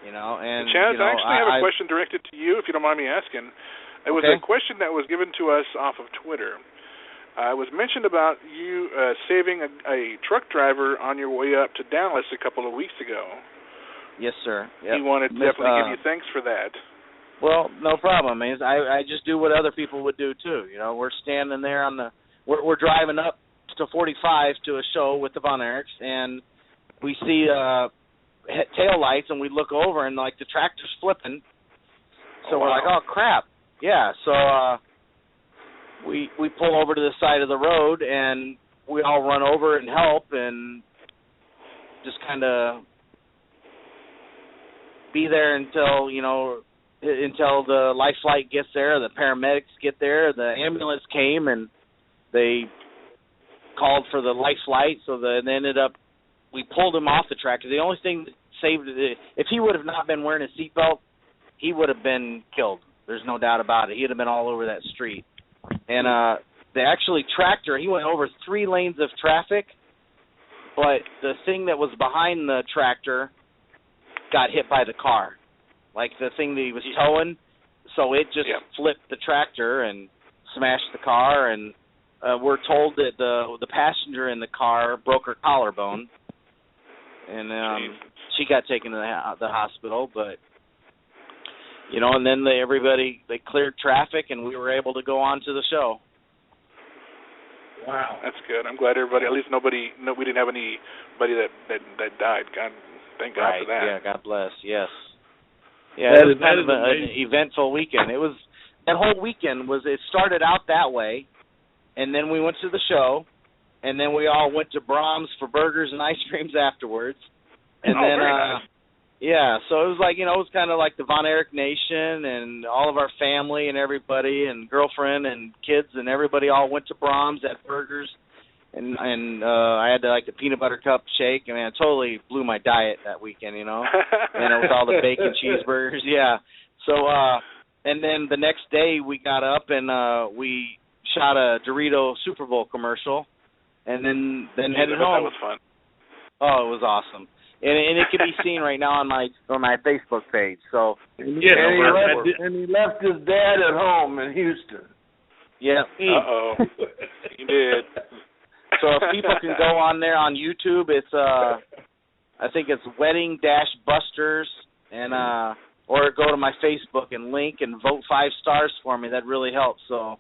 And Chaz, I actually have a question directed to you, if you don't mind me asking. It was a question that was given to us off of Twitter. It was mentioned about you saving a truck driver on your way up to Dallas a couple of weeks ago. Yes, sir. Yep. He wanted to definitely give you thanks for that. Well, no problem. I just do what other people would do too. We're standing there we're driving up to 45 to a show with the Von Erichs, and we see tail lights, and we look over, and like the tractor's flipping. So we're like, oh crap. Yeah, so we pull over to the side of the road, and we all run over and help, and just kind of be there until the life flight gets there, the paramedics get there, the ambulance came, and they called for the life flight, so we pulled him off the tractor. The only thing that saved it, if he would have not been wearing a seatbelt, he would have been killed. There's no doubt about it. He'd have been all over that street. And the tractor, he went over 3 lanes of traffic, but the thing that was behind the tractor got hit by the car. Like the thing that he was towing So it just flipped the tractor and smashed the car, and we're told that the passenger in the car broke her collarbone, and she got taken to the hospital. But and then they cleared traffic, and we were able to go on to the show. Wow, that's good. I'm glad everybody. At least we didn't have anybody that died. God, thank God for that. Yeah, God bless. Yes. Yeah, it was kind of an eventful weekend. It was that whole weekend it started out that way, and then we went to the show, and then we all went to Brahms for burgers and ice creams afterwards, and then very nice. Yeah, so it was like, it was kind of like the Von Erich Nation and all of our family and everybody and girlfriend and kids and everybody all went to Brahms at burgers, and I had like the peanut butter cup shake. I mean, it totally blew my diet that weekend, and with all the bacon cheeseburgers, yeah. So, and then the next day we got up and we shot a Dorito Super Bowl commercial, and then headed home. That was fun. Oh, it was awesome. And it can be seen right now on my Facebook page. So and he left his dad at home in Houston. Yeah. Uh-oh. He did. So if people can go on there on YouTube, it's I think it's Wedding-Busters, and or go to my Facebook and link and vote 5 stars for me. That really helps. So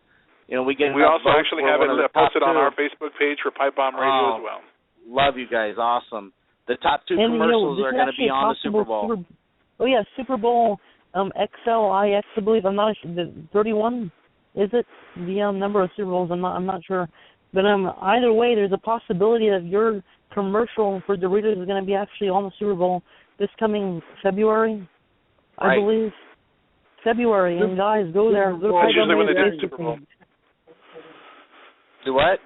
we get. We also actually have it posted on our Facebook page for Pipebomb Radio as well. Love you guys. Awesome. The top 2 commercials are going to be on the Super Bowl. Super Bowl XLIX, I believe. I'm not sure. The 31, is it? The number of Super Bowls, I'm not sure. But either way, there's a possibility that your commercial for Doritos is going to be actually on the Super Bowl this coming February, I believe. February, and guys, go there. Go to usually when they do Super Bowl. Do what?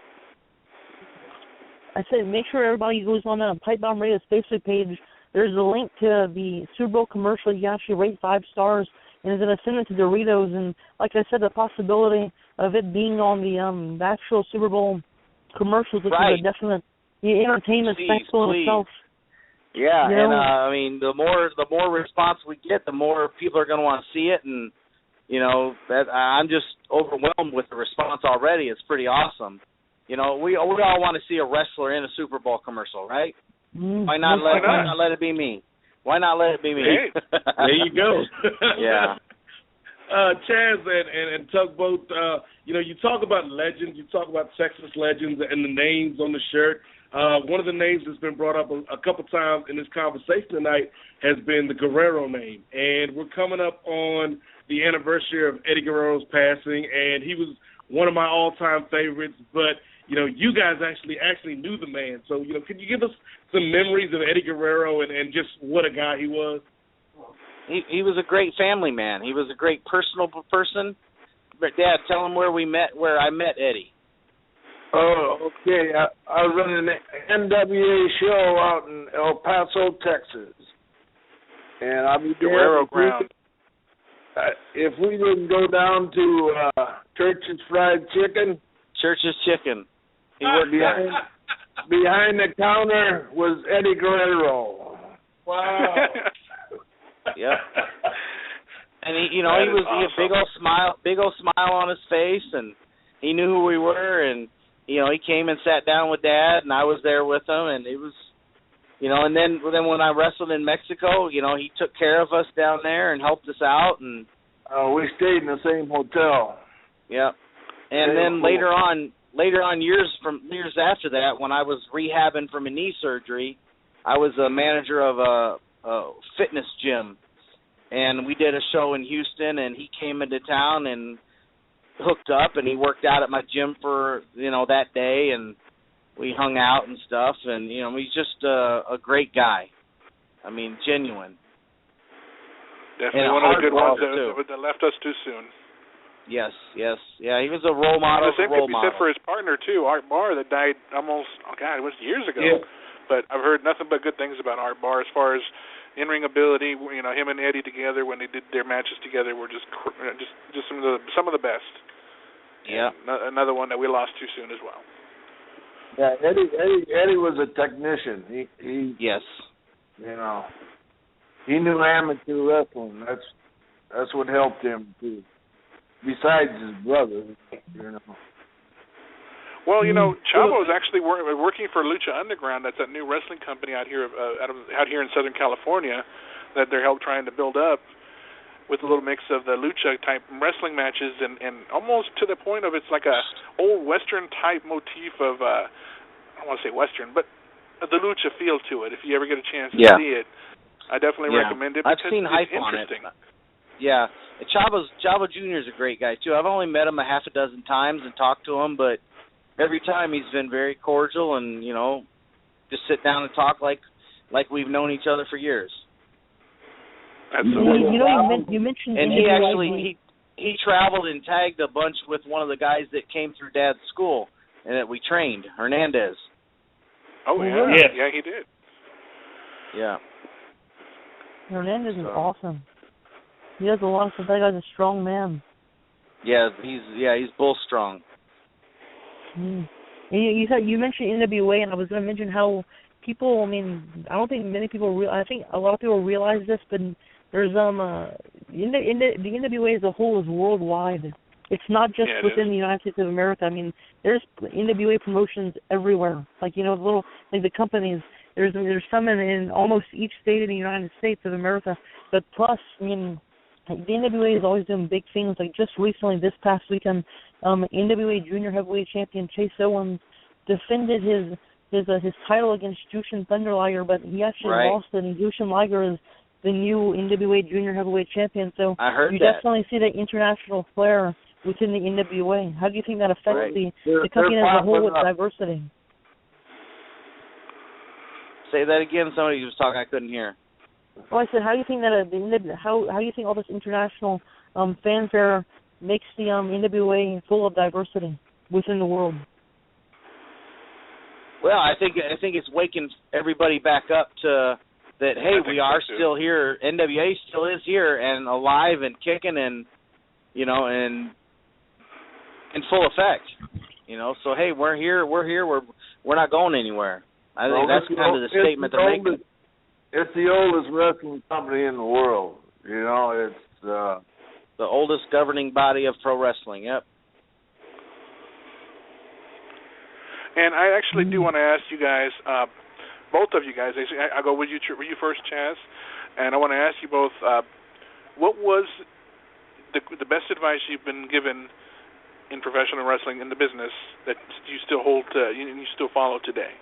I said make sure everybody goes on the Pipebomb Radio's Facebook page. There's a link to the Super Bowl commercial. You actually rate 5 stars, and it's going to send it to Doritos. And like I said, the possibility of it being on the actual Super Bowl commercials, which is a definite entertainment spectacle in itself. Yeah, and I mean, the more response we get, the more people are going to want to see it, and that I'm just overwhelmed with the response already. It's pretty awesome. We all want to see a wrestler in a Super Bowl commercial, right? Why not let it be me? Why not let it be me? Hey, there you go. Yeah. Chaz and Tugboat, you talk about legends, you talk about Texas legends and the names on the shirt. One of the names that's been brought up a couple times in this conversation tonight has been the Guerrero name. And we're coming up on the anniversary of Eddie Guerrero's passing, and he was one of my all-time favorites, but you guys actually knew the man. So, could you give us some memories of Eddie Guerrero and just what a guy he was? He was a great family man. He was a great personal person. But, Dad, tell him where I met Eddie. Oh, okay. I was running an NWA show out in El Paso, Texas. And I'll be Guerrero ground. If we didn't go down to Church's Fried Chicken. Church's Chicken. He worked behind the counter was Eddie Guerrero. Wow. Yep. And he was awesome. big old smile on his face, and he knew who we were, and he came and sat down with Dad, and I was there with him, and it was, and then when I wrestled in Mexico, he took care of us down there and helped us out, and we stayed in the same hotel. Yep. And then later on, years after that, when I was rehabbing from a knee surgery, I was a manager of a fitness gym, and we did a show in Houston, and he came into town and hooked up, and he worked out at my gym for that day, and we hung out and stuff, and he's just a great guy. I mean, genuine. Definitely one of the good ones that left us too soon. Yes. Yeah, he was a role model. The same could be said for his partner, too, Art Barr, that died almost, it was years ago. Yeah. But I've heard nothing but good things about Art Barr as far as in-ring ability. Him and Eddie together, when they did their matches together, were just some of the best. Yeah. Another one that we lost too soon as well. Yeah, Eddie was a technician. He yes. He knew amateur wrestling. That's what helped him too. Besides his brother, Well, Chavo is actually working for Lucha Underground. That's that new wrestling company out here in Southern California that they're trying to build up with a little mix of the lucha type wrestling matches and almost to the point of it's like a old Western type motif of I don't want to say Western, but the lucha feel to it. If you ever get a chance to see it, I definitely recommend it because I've seen hype on it. Yeah, Chavo Jr. is a great guy too. I've only met him a half a dozen times and talked to him, but every time he's been very cordial and just sit down and talk like we've known each other for years. Absolutely. You mentioned, and he actually he traveled and tagged a bunch with one of the guys that came through Dad's school and that we trained, Hernandez. Oh yeah, yeah, he did. Yeah. Hernandez is awesome. He does a lot of stuff. That guy's a strong man. Yeah, he's bull strong. You mentioned NWA, and I was going to mention how people. I mean, I don't think many people. I think a lot of people realize this, but there's the NWA as a whole is worldwide. It's not just within the United States of America. I mean, there's NWA promotions everywhere. Like the companies. There's some in almost each state in the United States of America. But plus, I mean, the NWA is always doing big things. Like just recently, this past weekend, NWA Junior Heavyweight Champion Chase Owens defended his title against Jushin Thunder Liger, but he actually lost it. And Jushin Liger is the new NWA Junior Heavyweight Champion. So you definitely see the international flair within the NWA. How do you think that affects the company as a whole with diversity? Say that again. Somebody was talking. I couldn't hear. Well, I said, how do you think that how do you think all this international fanfare makes the NWA full of diversity within the world? Well, I think it's waking everybody back up to that. Hey, we are still here. NWA still is here and alive and kicking and and in full effect. So hey, we're here. We're not going anywhere. I think that's kind of the statement they're making. It's the oldest wrestling company in the world. It's the oldest governing body of pro wrestling. Yep. And I actually do want to ask you guys, both of you guys. I'll go with you. Were you first, Chaz? And I want to ask you both, what was the best advice you've been given in professional wrestling in the business that you still hold you still follow today?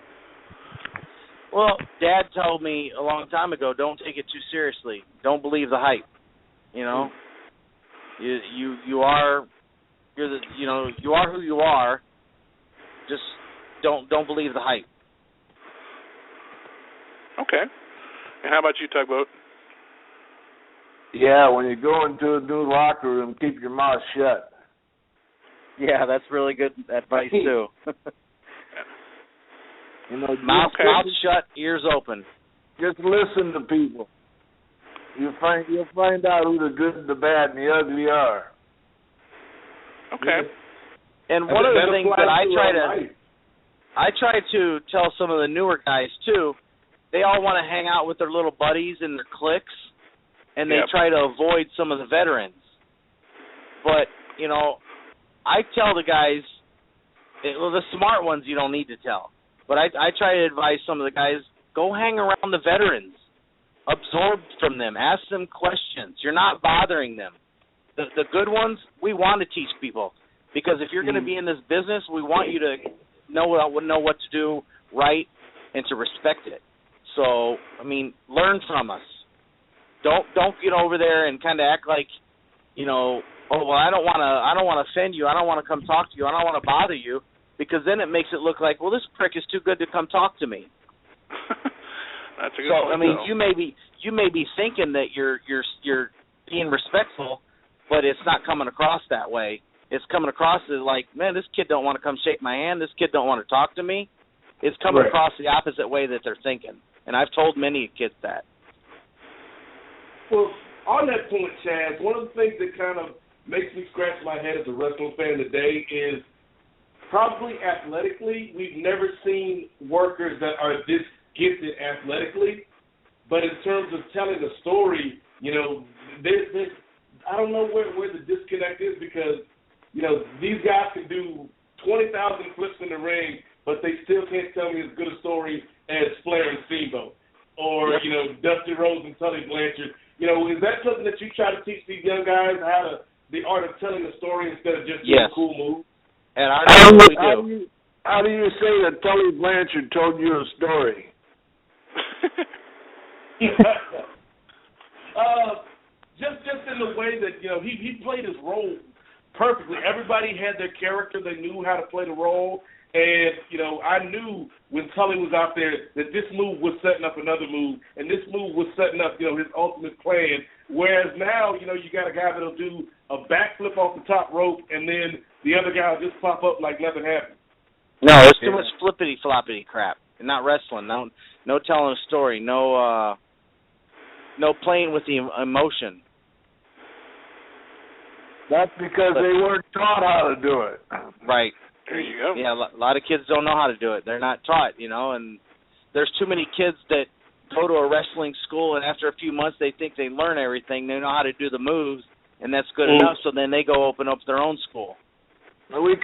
Well, Dad told me a long time ago, don't take it too seriously. Don't believe the hype. You are who you are. Just don't believe the hype. Okay. And how about you, Tugboat? Yeah, when you go into a new locker room, keep your mouth shut. Yeah, that's really good advice too. Mouth shut, ears open. Just listen to people. You'll find out who the good, the bad, and the ugly are. Okay. And one of the things that I try to tell some of the newer guys too, they all want to hang out with their little buddies and their cliques, and they try to avoid some of the veterans. But I tell the guys, the smart ones you don't need to tell. But I try to advise some of the guys, go hang around the veterans. Absorb from them. Ask them questions. You're not bothering them. The good ones, we want to teach people. Because if you're going to be in this business, we want you to know what to do right and to respect it. So, I mean, learn from us. Don't get over there and kind of act like, oh, well, I don't want to offend you. I don't want to come talk to you. I don't want to bother you. Because then it makes it look like, well, this prick is too good to come talk to me. That's a good point. I mean, you may be thinking that you're being respectful, but it's not coming across that way. It's coming across as like, man, this kid don't want to come shake my hand. This kid don't want to talk to me. It's coming across the opposite way that they're thinking. And I've told many kids that. Well, on that point, Chaz, one of the things that kind of makes me scratch my head as a wrestling fan today is probably athletically, we've never seen workers that are this gifted athletically. But in terms of telling a story, there's I don't know where the disconnect is because, these guys can do 20,000 flips in the ring, but they still can't tell me as good a story as Flair and Steamboat or, Dusty Rhodes and Tully Blanchard. Is that something that you try to teach these young guys, the art of telling a story instead of just doing a cool move? And we do. How do you say that Tully Blanchard told you a story? Just in the way that he played his role perfectly. Everybody had their character; they knew how to play the role, and I knew when Tully was out there that this move was setting up another move, and this move was setting up his ultimate plan. Whereas now you got a guy that'll do a backflip off the top rope, and then the other guy will just pop up like nothing happened. No, it's too much flippity floppity crap. Not wrestling. No telling a story. No playing with the emotion. That's because they weren't taught how to do it. Right. There you go. Yeah, a lot of kids don't know how to do it. They're not taught, and there's too many kids that go to a wrestling school, and after a few months they think they learn everything. They know how to do the moves, and that's good enough, so then they go open up their own school. We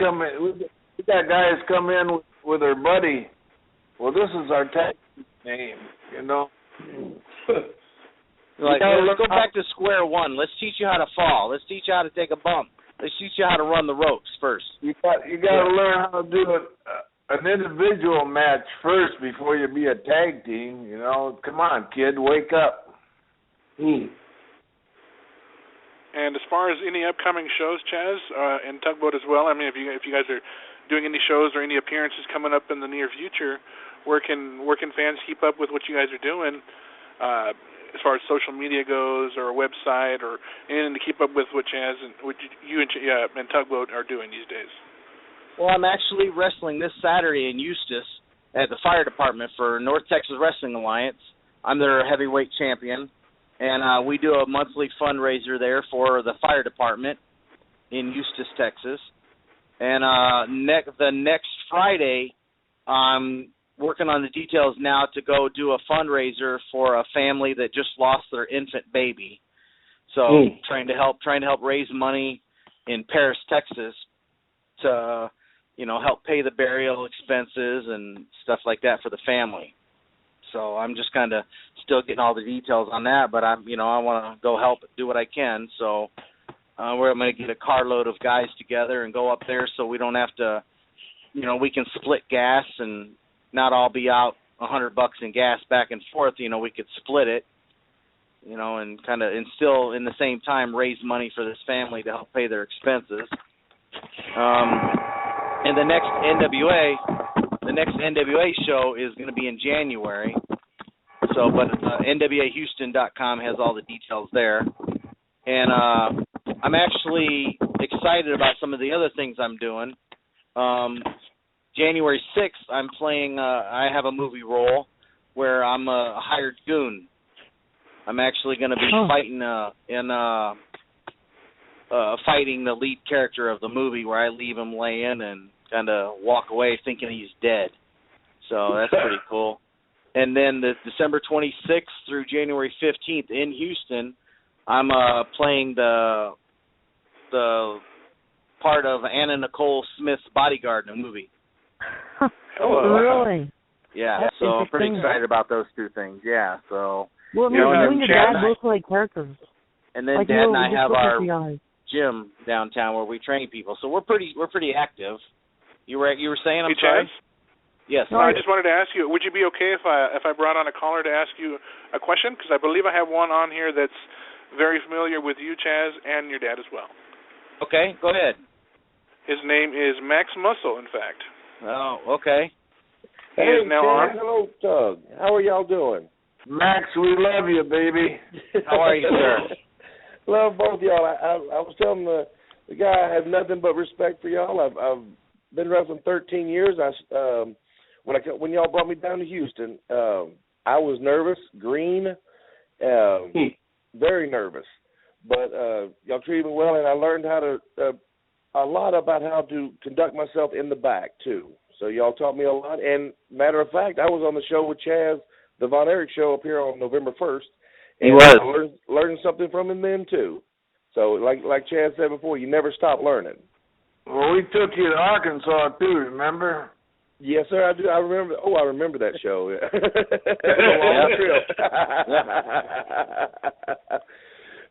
got guys come in with their buddy. Well, this is our tag name, Let's go back to square one. Let's teach you how to fall. Let's teach you how to take a bump. Let's teach you how to run the ropes first. You got to learn how to do an individual match first before you be a tag team. Come on, kid, wake up. And as far as any upcoming shows, Chaz, and Tugboat as well, I mean, if you guys are doing any shows or any appearances coming up in the near future, where can fans keep up with what you guys are doing? As far as social media goes, or a website, or anything to keep up with what Chaz and what you and Tugboat are doing these days? Well, I'm actually wrestling this Saturday in Eustis at the fire department for North Texas Wrestling Alliance. I'm their heavyweight champion, and we do a monthly fundraiser there for the fire department in Eustis, Texas. And the next Friday, I'm working on the details now to go do a fundraiser for a family that just lost their infant baby. So trying to help raise money in Paris, Texas, to help pay the burial expenses and stuff like that for the family. So I'm just kind of still getting all the details on that, but I want to go help do what I can. So I'm going to get a carload of guys together and go up there so we don't have to, we can split gas and not all be out $100 in gas back and forth. We could split it, and kind of, and still in the same time raise money for this family to help pay their expenses. And the next NWA show is going to be in January. So, but NWAHouston.com has all the details there. And I'm actually excited about some of the other things I'm doing. January 6th, I'm playing, I have a movie role where I'm a hired goon. I'm actually going to be fighting fighting the lead character of the movie, where I leave him laying and kind of walk away thinking he's dead. So that's pretty cool. And then the December 26th through January 15th in Houston, I'm playing the part of Anna Nicole Smith's bodyguard in a movie. Really? Yeah, That's so I'm pretty excited about those two things. Yeah, so. Well, you and your dad both like characters. And then Dad and I have our gym downtown where we train people. So we're pretty active. You were saying? I'm sorry. Chaz? Yes. No, I just wanted to ask you, would you be okay if I brought on a caller to ask you a question? Because I believe I have one on here that's very familiar with you, Chaz, and your dad as well. Okay, go ahead. His name is Max Muscle, in fact. Oh, okay. He is now on. Hello, Doug. How are y'all doing? Max, we love you, baby. How are you, sir? Love both of y'all. I was telling the guy I have nothing but respect for y'all. I've been wrestling 13 years. When y'all brought me down to Houston, I was nervous, green, very nervous. But y'all treated me well, and I learned a lot about how to conduct myself in the back, too. So y'all taught me a lot. And matter of fact, I was on the show with Chaz, the Von Erich show up here on November 1st. And he was. I learned something from him then, too. So, like Chaz said before, you never stop learning. Well, we took you to Arkansas too. Remember? Yes, sir. I do. I remember. Oh, I remember that show. Yeah. A long trip.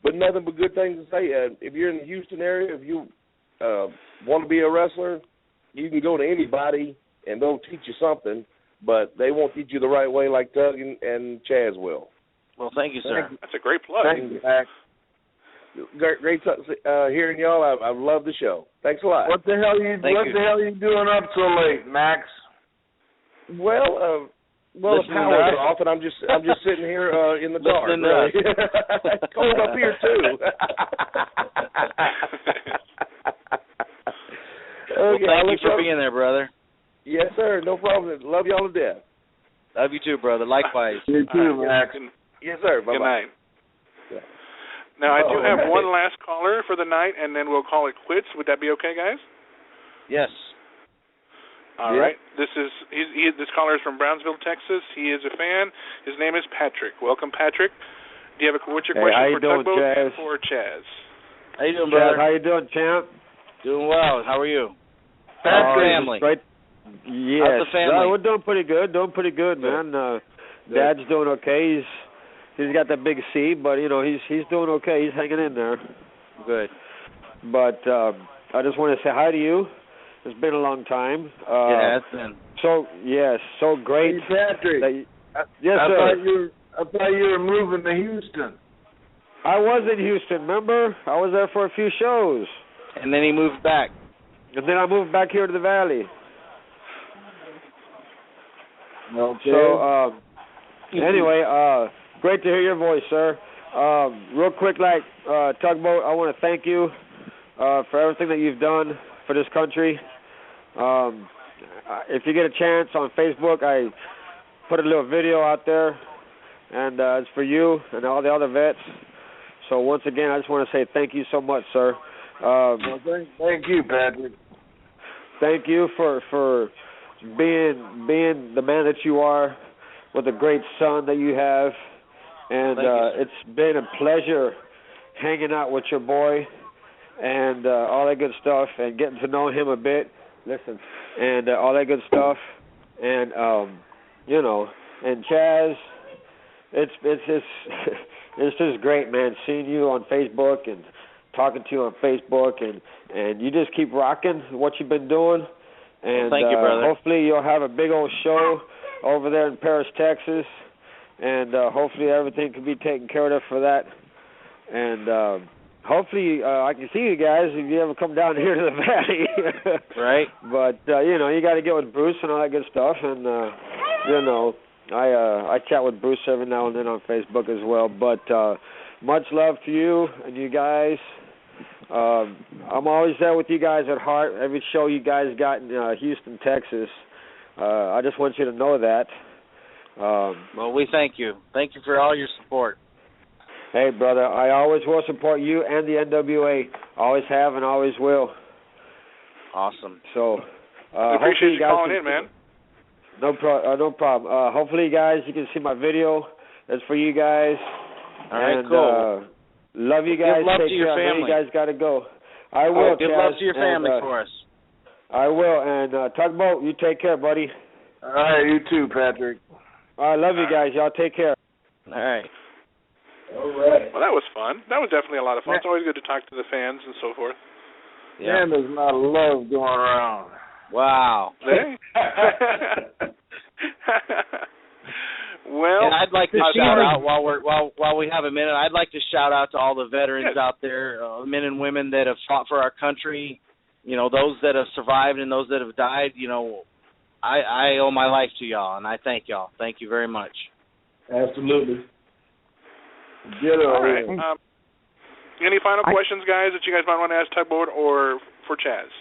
But nothing but good things to say. If you're in the Houston area, if you want to be a wrestler, you can go to anybody and they'll teach you something, but they won't teach you the right way like Doug and Chaz will. Well, thank you, sir. That's a great plug. Thank you, Max. Great hearing y'all. I love the show. Thanks a lot. What the hell you doing up so late, Max? Well, the power's off, and I'm just sitting here in the dark. Really. It's cold up here too. Well, thank you for being there, brother. Yes, sir. No problem. Love y'all to death. Love you too, brother. Likewise. You too, Max. Yes, sir. Bye-bye. Good night. Yeah. Now, I do have one last caller for the night, and then we'll call it quits. Would that be okay, guys? Yes. All right. This caller is from Brownsville, Texas. He is a fan. His name is Patrick. Welcome, Patrick. Do you have what's your question for Tugboat and for Chaz? How you doing, brother? How you doing, champ? Doing well. How are you? Family. Great. Yes. How's the family? We're doing pretty good. Man. Dad's doing okay. He's got that big C, but he's doing okay. He's hanging in there. Good. But I just want to say hi to you. It's been a long time. Yeah, it's been. So great. Hey, Patrick. Yes, sir. I thought you were moving to Houston. I was in Houston, remember? I was there for a few shows. And then he moved back. And then I moved back here to the Valley. Okay. So, anyway, great to hear your voice, sir. Real quick, Tugboat, I want to thank you for everything that you've done for this country. If you get a chance on Facebook, I put a little video out there, and it's for you and all the other vets. So once again, I just want to say thank you so much, sir. Thank you, Patrick. Thank you for being the man that you are, with a great son that you have, and it's been a pleasure hanging out with your boy and all that good stuff, and getting to know him a bit. Listen, and all that good stuff, and and Chaz, it's just great, man. Seeing you on Facebook and talking to you on Facebook, and you just keep rocking what you've been doing. And thank you, brother. Hopefully you'll have a big old show over there in Paris, Texas, and hopefully everything can be taken care of for that. And hopefully I can see you guys if you ever come down here to the Valley. Right. But you got to get with Bruce and all that good stuff, and I chat with Bruce every now and then on Facebook as well. But much love to you and you guys. I'm always there with you guys at heart. Every show you guys got in Houston, Texas. I just want you to know that. Well, we thank you. Thank you for all your support. Hey, brother, I always will support you and the NWA. Always have and always will. Awesome. So, we appreciate you calling in, man. No problem. Hopefully, you guys, you can see my video. That's for you guys. All right, cool. Love you guys. Give love Take to your care. family. I know you guys got to go. I will. Give love to your family for us. I will. And Tugboat, you take care, buddy. All right, you too, Patrick. I love you guys. Y'all take care. All right. All right. Well, that was fun. That was definitely a lot of fun. It's always good to talk to the fans and so forth. Yeah, there's a lot of love going around. Wow. Hey. Well, and I'd like to shout out while we have a minute. I'd like to shout out to all the veterans out there, men and women that have fought for our country. Those that have survived and those that have died. I owe my life to y'all, and I thank y'all. Thank you very much. Absolutely. All right. Any final questions, guys, that you guys might want to ask Tugboat or for Chaz?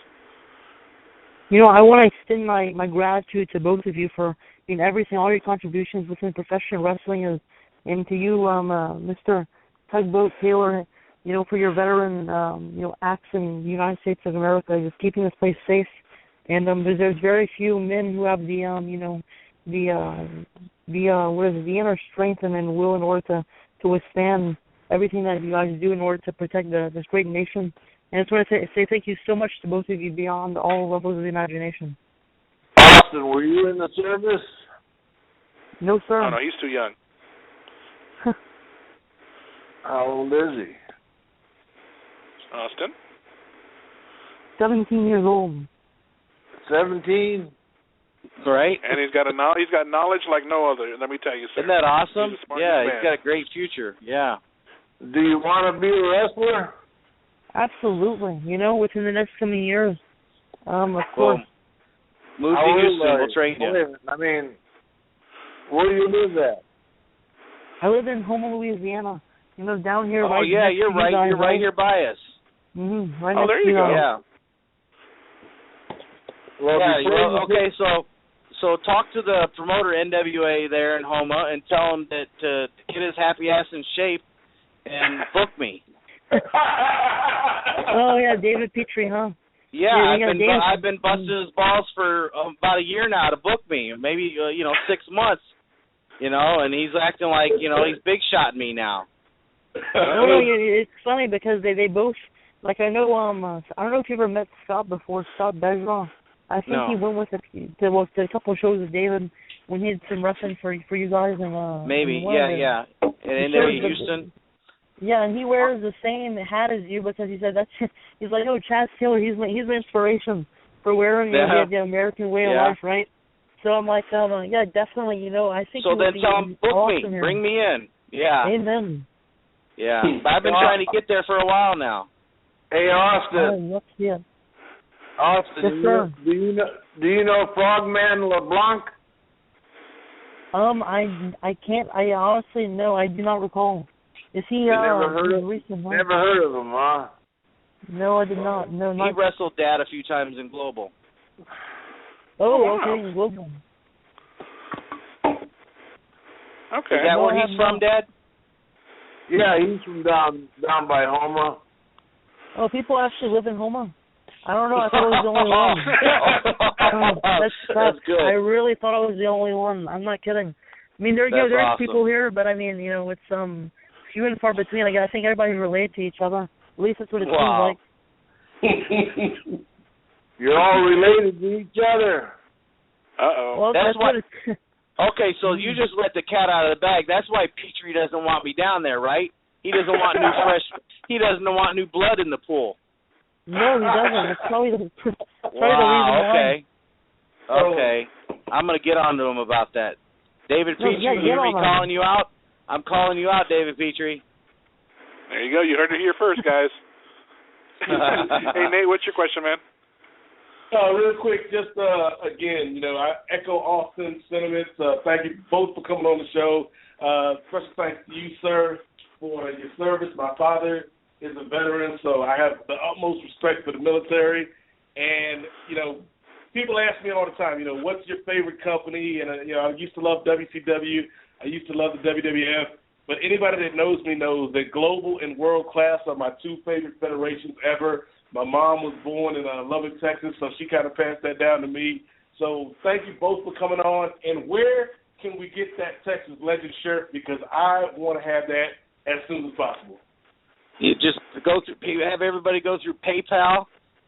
I want to extend my gratitude to both of you for everything, all your contributions within professional wrestling, and to you, Mr. Tugboat Taylor, for your veteran, acts in the United States of America, just keeping this place safe. And there's very few men who have the inner strength and will in order to withstand everything that you guys do in order to protect this great nation. And I just want to say thank you so much to both of you beyond all levels of the imagination. Austin, were you in the service? No, sir. Oh, no, he's too young. How old is he? Austin? 17 years old. 17? Right. And he's got knowledge like no other, let me tell you, sir. Isn't that awesome? He's a smart Yeah, man. he's got a great future. Yeah. Do you want to be a wrestler? Absolutely. Within the next coming years. Of course. Move to Houston. We'll train you. I mean, where do you live at? I live in Houma, Louisiana. Down here. Oh, yeah, you're right. You're right here by us. Mm-hmm. Right oh, next there you go. Yeah. Well, okay, so talk to the promoter NWA there in Houma and tell him that to get his happy ass in shape and book me. Oh yeah, David Petrie, huh? Yeah, I've been busting his balls for about a year now to book me, maybe 6 months, and he's acting like he's big shotting me now. No, it's funny because they both I know I don't know if you ever met Scott before, Scott Bergeron. I think he went with to a couple of shows with David when he did some wrestling for you guys and maybe yeah in Houston. Yeah, and he wears the same hat as you because he said he's like, oh, Chaz Taylor, he's my inspiration for wearing the American way of life, right? So I'm like, yeah, definitely, I think. So then tell him, book awesome me, here. bring me in. Yeah. Amen. Yeah, but I've been trying to get there for a while now. Hey, Austin. Yeah. Austin, yes, sir. Do you know Frogman LeBlanc? I can't. I honestly no, I do not recall. Is he? Never heard of recent? Huh? Never heard of him, huh? No, I did not. No, not. He wrestled Dad a few times in Global. Oh, okay, Global. Okay. Is that where he's from, Dad? Yeah, he's from down by Houma. Oh, people actually live in Houma? I don't know. I thought I was the only one. That's good. I really thought I was the only one. I'm not kidding. I mean, there's awesome. people here, but I mean, it's few and far between. I think everybody's related to each other. At least that's what it seems like. You're all related to each other. Uh-oh. Well, that's what it's... Okay, so you just let the cat out of the bag. That's why Petrie doesn't want me down there, right? He doesn't want He doesn't want new blood in the pool. No, he doesn't. It's probably the reason why. Okay. I'm going to get on to him about that. David Petrie, you hear me calling you out? I'm calling you out, David Petrie. There you go. You heard it here first, guys. Hey, Nate, what's your question, man? Real quick, just again, I echo Austin's sentiments. Thank you both for coming on the show. Special thanks to you, sir, for your service. My father is a veteran, so I have the utmost respect for the military. And, people ask me all the time, what's your favorite company? And, I used to love WCW. I used to love the WWF. But anybody that knows me knows that Global and World Class are my two favorite federations ever. My mom was born in Lubbock, Texas, so she kind of passed that down to me. So thank you both for coming on. And where can we get that Texas Legend shirt? Because I want to have that as soon as possible. You just have everybody go through PayPal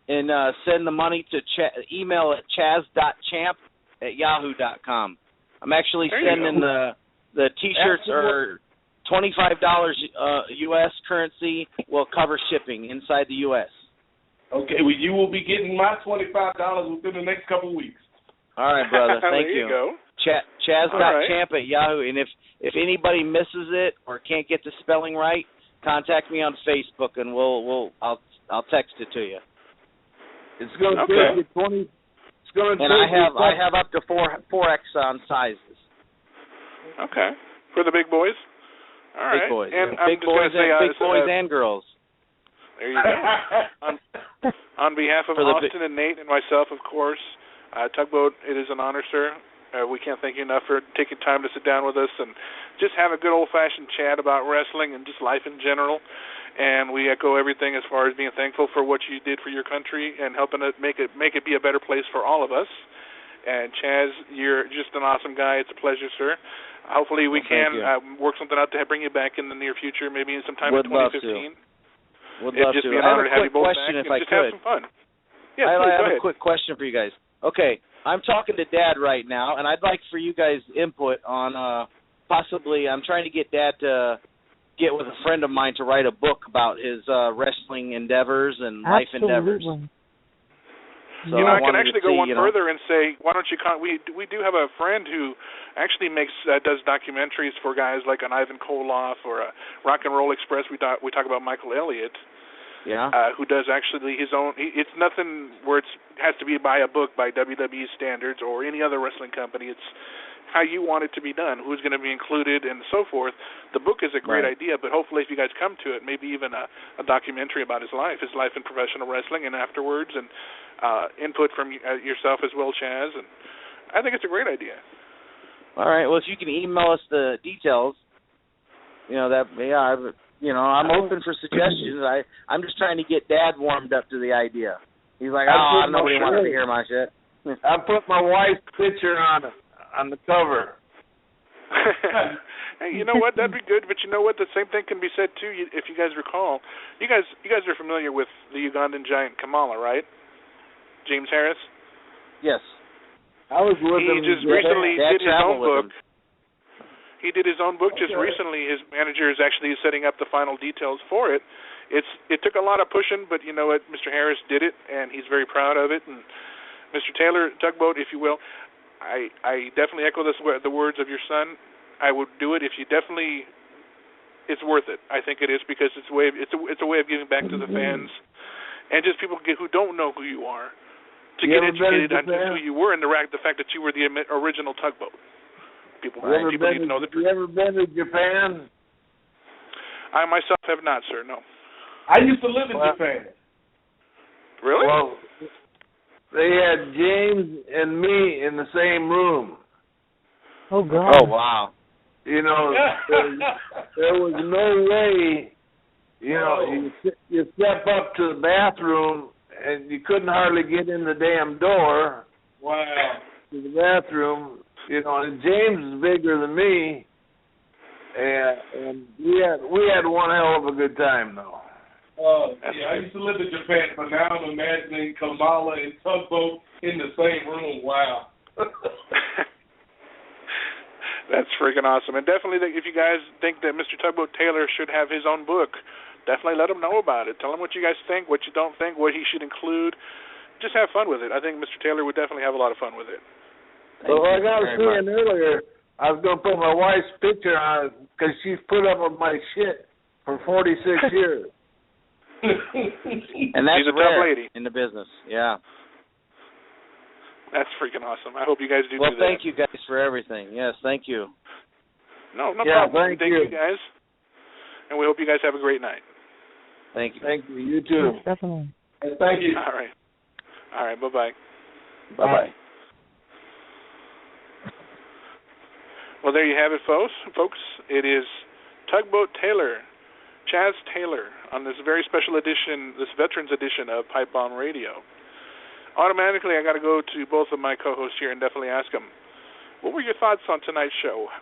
and send the money to email at chaz.champ@yahoo.com. I'm actually sending the T-shirts are $25 U.S. currency will cover shipping inside the U.S. Okay, well, you will be getting my $25 within the next couple of weeks. All right, brother. Thank you. Go. Chaz.champ@yahoo. And if anybody misses it or can't get the spelling right, contact me on Facebook and I'll text it to you. It's going to take you 20. It's going to. And I have up to 4X on sizes. Okay, for the big boys. All right, big boys, and big boys and girls. There you go. On behalf of Austin and Nate and myself, of course, Tugboat, it is an honor, sir. We can't thank you enough for taking time to sit down with us and just have a good old-fashioned chat about wrestling and just life in general. And we echo everything as far as being thankful for what you did for your country and helping it make it be a better place for all of us. And Chaz, you're just an awesome guy. It's a pleasure, sir. Hopefully we can work something out to bring you back in the near future, maybe sometime in 2015. Would love to. Be an honor to have you both back if and I just could. have some fun. Yeah, I have go ahead. a quick question for you guys. Okay, I'm talking to Dad right now, and I'd like for you guys' input on possibly. I'm trying to get Dad to get with a friend of mine to write a book about his wrestling endeavors and life endeavors. So I can actually go one further and say, why don't you? We do have a friend who actually does documentaries for guys like an Ivan Koloff or a Rock and Roll Express. We talk about Michael Elliott, who does actually his own. It's nothing where it has to be by a book by WWE standards or any other wrestling company. It's how you want it to be done, who's going to be included, and so forth. The book is a great idea, but hopefully if you guys come to it, maybe even a documentary about his life in professional wrestling, and afterwards, and input from yourself as well, Chaz. And I think it's a great idea. All right. Well, if you can email us the details, I'm open for suggestions. I'm just trying to get Dad warmed up to the idea. He's like, nobody wants to hear my shit. I put my wife's picture on the cover. Hey, you know what? That'd be good. But you know what? The same thing can be said too. If you guys recall, you guys are familiar with the Ugandan giant Kamala, right? James Harris. Yes. I was with him. He just recently did his own book. He did his own book just recently. His manager is actually setting up the final details for it. It took a lot of pushing, but you know what? Mr. Harris did it, and he's very proud of it. And Mr. Taylor, Tugboat, if you will, I definitely echo the words of your son. I would do it if you definitely. It's worth it. I think it is because it's a way of giving back to the fans and just people who don't know who you are to get educated on who you were and the fact that you were the original Tugboat. People need to know that. Have you ever been to Japan? I myself have not, sir. No. I used to live in Japan. Really? Well, they had James and me in the same room. Oh, God. Oh, wow. There was no way, you step up to the bathroom and you couldn't hardly get in the damn door. Wow. To the bathroom, and James is bigger than me, and we had one hell of a good time, though. I used to live in Japan, but now I'm imagining Kamala and Tugboat in the same room. Wow. That's freaking awesome. And definitely, if you guys think that Mr. Tugboat Taylor should have his own book, definitely let him know about it. Tell him what you guys think, what you don't think, what he should include. Just have fun with it. I think Mr. Taylor would definitely have a lot of fun with it. Well, like I was saying earlier, I was going to put my wife's picture on it because she's put up with my shit for 46 years. And that's She's a tough lady in the business. Yeah. That's freaking awesome. I hope you guys do well, that. Well, thank you guys for everything. Yes, thank you. No problem. Thank you guys. And we hope you guys have a great night. Thank you. Thank you. You too. Yes, definitely. Thank you. All right. Bye-bye. Bye-bye. Well, there you have it, folks. It is Tugboat Taylor, Chaz Taylor, on this very special edition, this Veterans edition of Pipebomb Radio. Automatically, I got to go to both of my co-hosts here and definitely ask them, what were your thoughts on tonight's show?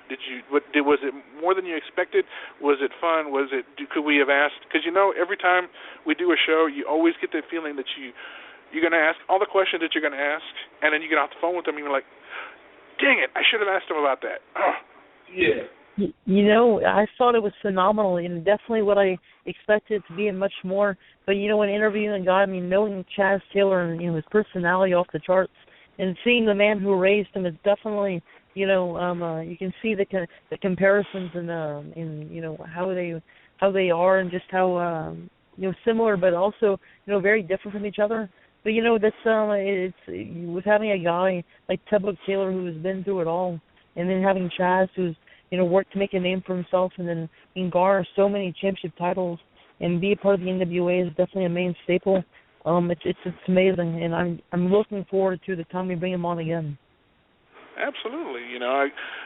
Was it more than you expected? Was it fun? Could we have asked? Because every time we do a show, you always get the feeling that you're going to ask all the questions that you're going to ask, and then you get off the phone with them and you're like, dang it, I should have asked them about that. Oh. Yeah. I thought it was phenomenal, and definitely what I expected to be and much more. But, when interviewing a guy, knowing Chaz Taylor and, his personality off the charts, and seeing the man who raised him is definitely, you can see the comparisons and how they are and just how, similar but also, very different from each other. But, it's with having a guy like Tugboat Taylor who has been through it all, and then having Chaz who's, worked to make a name for himself and then garner so many championship titles and be a part of the NWA is definitely a main staple. It's amazing, and I'm looking forward to the time we bring him on again. Absolutely.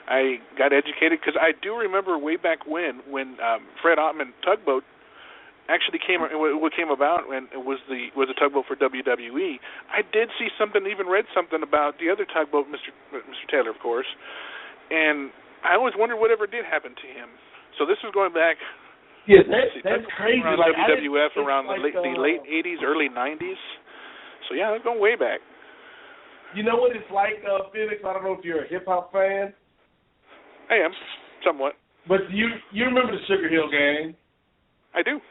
I got educated because I do remember way back when Fred Ottman Tugboat actually what came about and it was a tugboat for WWE. I did see something, even read something about the other tugboat, Mr. Taylor, of course, and I always wondered whatever did happen to him. So this was going back. Yeah, that's crazy. Around like WWF, around the late 80s, early 90s. So yeah, that's going way back. You know what it's like, Phoenix? I don't know if you're a hip hop fan. I am, somewhat. But you remember the Sugar Hill Gang? I do.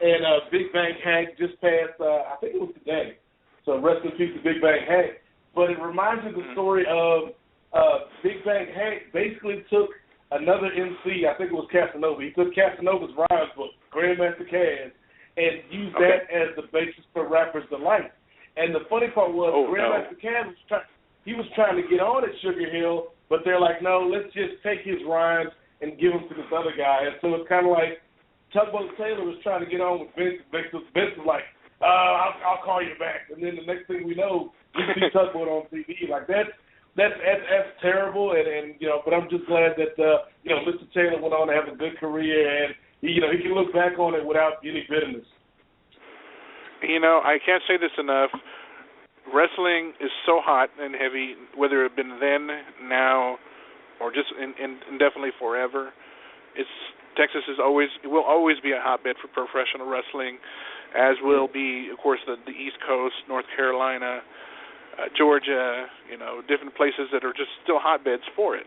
And Big Bang Hank just passed, I think it was today. So rest in peace to Big Bang Hank. But it reminds me of the story of Big Bang Hank basically took another MC, I think it was Casanova. He took Casanova's rhymes book, Grandmaster Caz, and used that as the basis for Rapper's Delight. And the funny part was Grandmaster Caz was trying to get on at Sugar Hill, but they're like, no, let's just take his rhymes and give them to this other guy. And so it's kind of like Tugboat Taylor was trying to get on with Vince. Vince was like, I'll call you back. And then the next thing we know, we see Tugboat on TV. Like that's terrible. And but I'm just glad that Mr. Taylor went on to have a good career, and he can look back on it without any bitterness. I can't say this enough. Wrestling is so hot and heavy, whether it had been then, now, or just indefinitely forever. Texas will always be a hotbed for professional wrestling, as will be, of course, the East Coast, North Carolina, Georgia, different places that are just still hotbeds for it.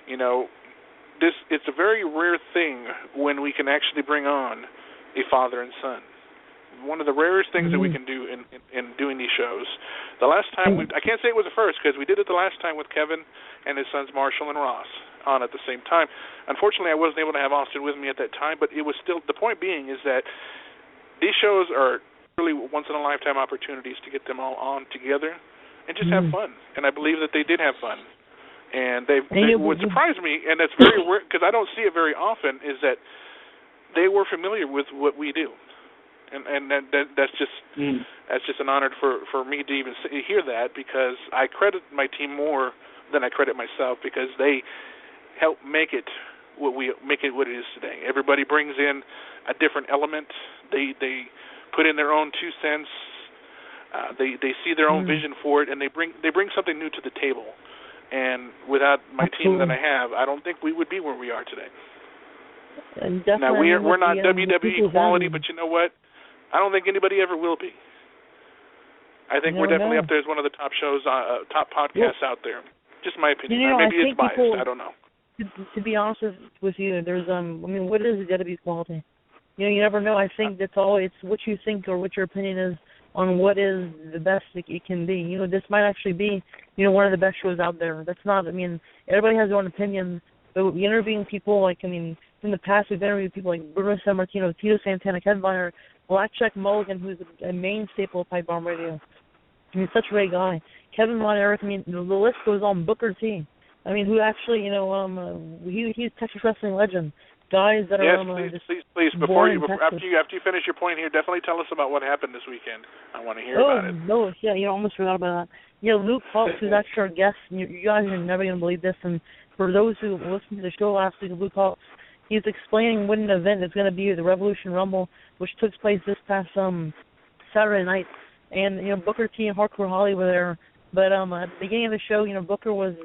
It's a very rare thing when we can actually bring on a father and son. One of the rarest things that we can do in doing these shows. The last time, I can't say it was the first because we did it the last time with Kevin and his sons Marshall and Ross on at the same time. Unfortunately, I wasn't able to have Austin with me at that time, but it was still, the point being is that these shows are really once-in-a-lifetime opportunities to get them all on together and just have fun. And I believe that they did have fun. And what surprised me, and that's very rare because I don't see it very often, is that they were familiar with what we do. And that's just an honor for me to even hear that, because I credit my team more than I credit myself, because they help make it what it is today. Everybody brings in a different element. They put in their own 2 cents. They see their own vision for it, and they bring something new to the table. And without my team that I have, I don't think we would be where we are today. Now we're not WWE quality, but you know what? I don't think anybody ever will be. I think we're definitely up there as one of the top shows, top podcasts out there. Just my opinion. Maybe it's biased. I don't know. To be honest with you, there's what is WWE quality? You never know. I think that's all. It's what you think or what your opinion is on what is the best it can be. This might actually be one of the best shows out there. That's not. Everybody has their own opinion. But interviewing people in the past, we've interviewed people like Bruno Sammartino, Tito Santana, Kevin Bonner, Black Jack Mulligan, who's a main staple of Pipebomb Radio. Such a great guy. Kevin Von Erich, the list goes on. Booker T. Who actually, he's a Texas wrestling legend. Guys that are please. After you finish your point here, definitely tell us about what happened this weekend. I want to hear about it. Almost forgot about that. Luke Hawks, who's actually our guest. You guys are never going to believe this. And for those who listened to the show last week, Luke Hawks, he's explaining what an event is going to be, the Revolution Rumble, which took place this past Saturday night. And, Booker T and Hardcore Holly were there. But at the beginning of the show, Booker was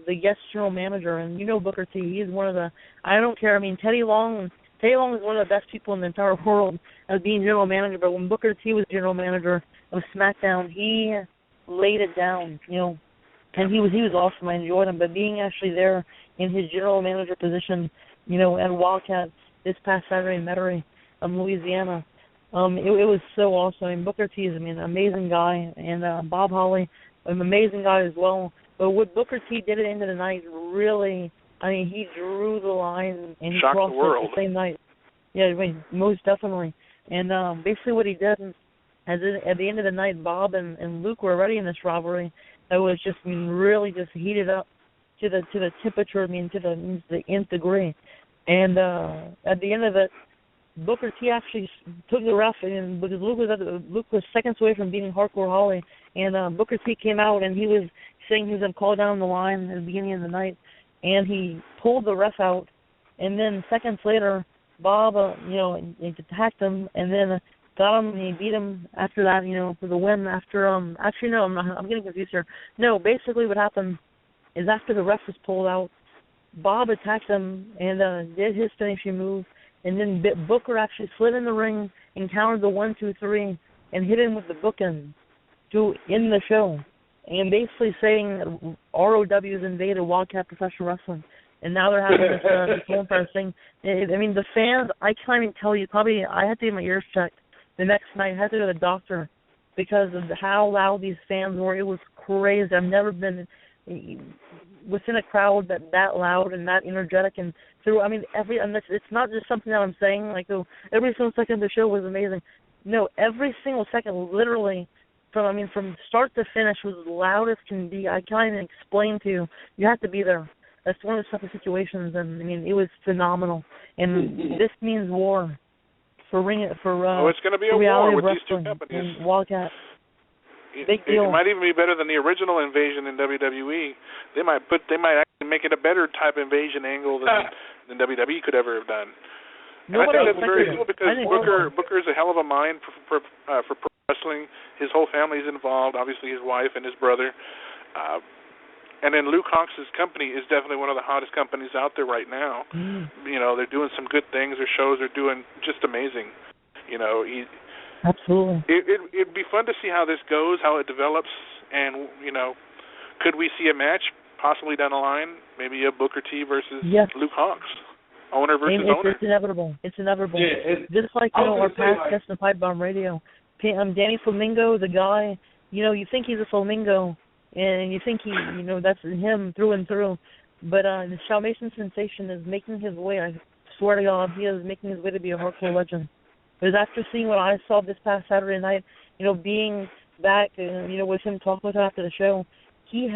the guest general manager. And Booker T, he's one of the, I don't care. Teddy Long is one of the best people in the entire world as being general manager. But when Booker T was general manager of SmackDown, he laid it down, and he was awesome. I enjoyed him. But being actually there in his general manager position, at Wildcat this past Saturday in Metairie, Louisiana, it was so awesome. Booker T is an amazing guy, and Bob Holly, an amazing guy as well. But what Booker T did at the end of the night, really, he drew the line and he crossed it the same night. Yeah, most definitely. And basically what he did is, at the end of the night, Bob and Luke were already in this rivalry. It was just really just heated up to the temperature, to the nth degree. And at the end of it, Booker T actually took the ref, and because Luke was seconds away from beating Hardcore Holly, and Booker T came out and he was saying he was going to call down the line at the beginning of the night, and he pulled the ref out, and then seconds later, Bob, he attacked him, and then got him, and he beat him after that, for the win. After actually no, I'm getting confused here. No, basically what happened is after the ref was pulled out, Bob attacked him and did his finishing move, and then Booker actually slid in the ring and countered the 1, 2, 3 and hit him with the bookend to end the show, and basically saying ROW's invaded Wildcat Professional Wrestling. And now they're having this whole entire thing. I mean, the fans, I can't even tell you, probably I had to get my ears checked the next night. I had to go to the doctor because of how loud these fans were. It was crazy. I've never been within a crowd that loud and that energetic. And through, I mean, and it's not just something that I'm saying, like, oh, every single second of the show was amazing. No, every single second, literally, from start to finish was as loud as can be. I can't even explain to you. You have to be there. That's one of the toughest situations, and I mean, it was phenomenal. And this means war for it's going to be a war with these two companies. Wildcat. Big deal. It might even be better than the original invasion in WWE. They might actually make it a better type invasion angle than WWE could ever have done. And I think that's very cool because Booker's a hell of a mind for pro wrestling. His whole family's involved. Obviously, his wife and his brother. And then Luke Hawx's company is definitely one of the hottest companies out there right now. They're doing some good things. Their shows are doing just amazing. Absolutely. It'd be fun to see how this goes, how it develops, and could we see a match possibly down the line? Maybe a Booker T versus Luke Hawx, owner versus owner. It's inevitable. It's inevitable. Yeah, just like our past guest on Pipebomb Radio, Danny Flamingo, the guy. You think he's a flamingo. And you think that's him through and through. But the Salvation Sensation is making his way. I swear to God, he is making his way to be a hardcore legend. Because after seeing what I saw this past Saturday night, being back, with him talking with him after the show, he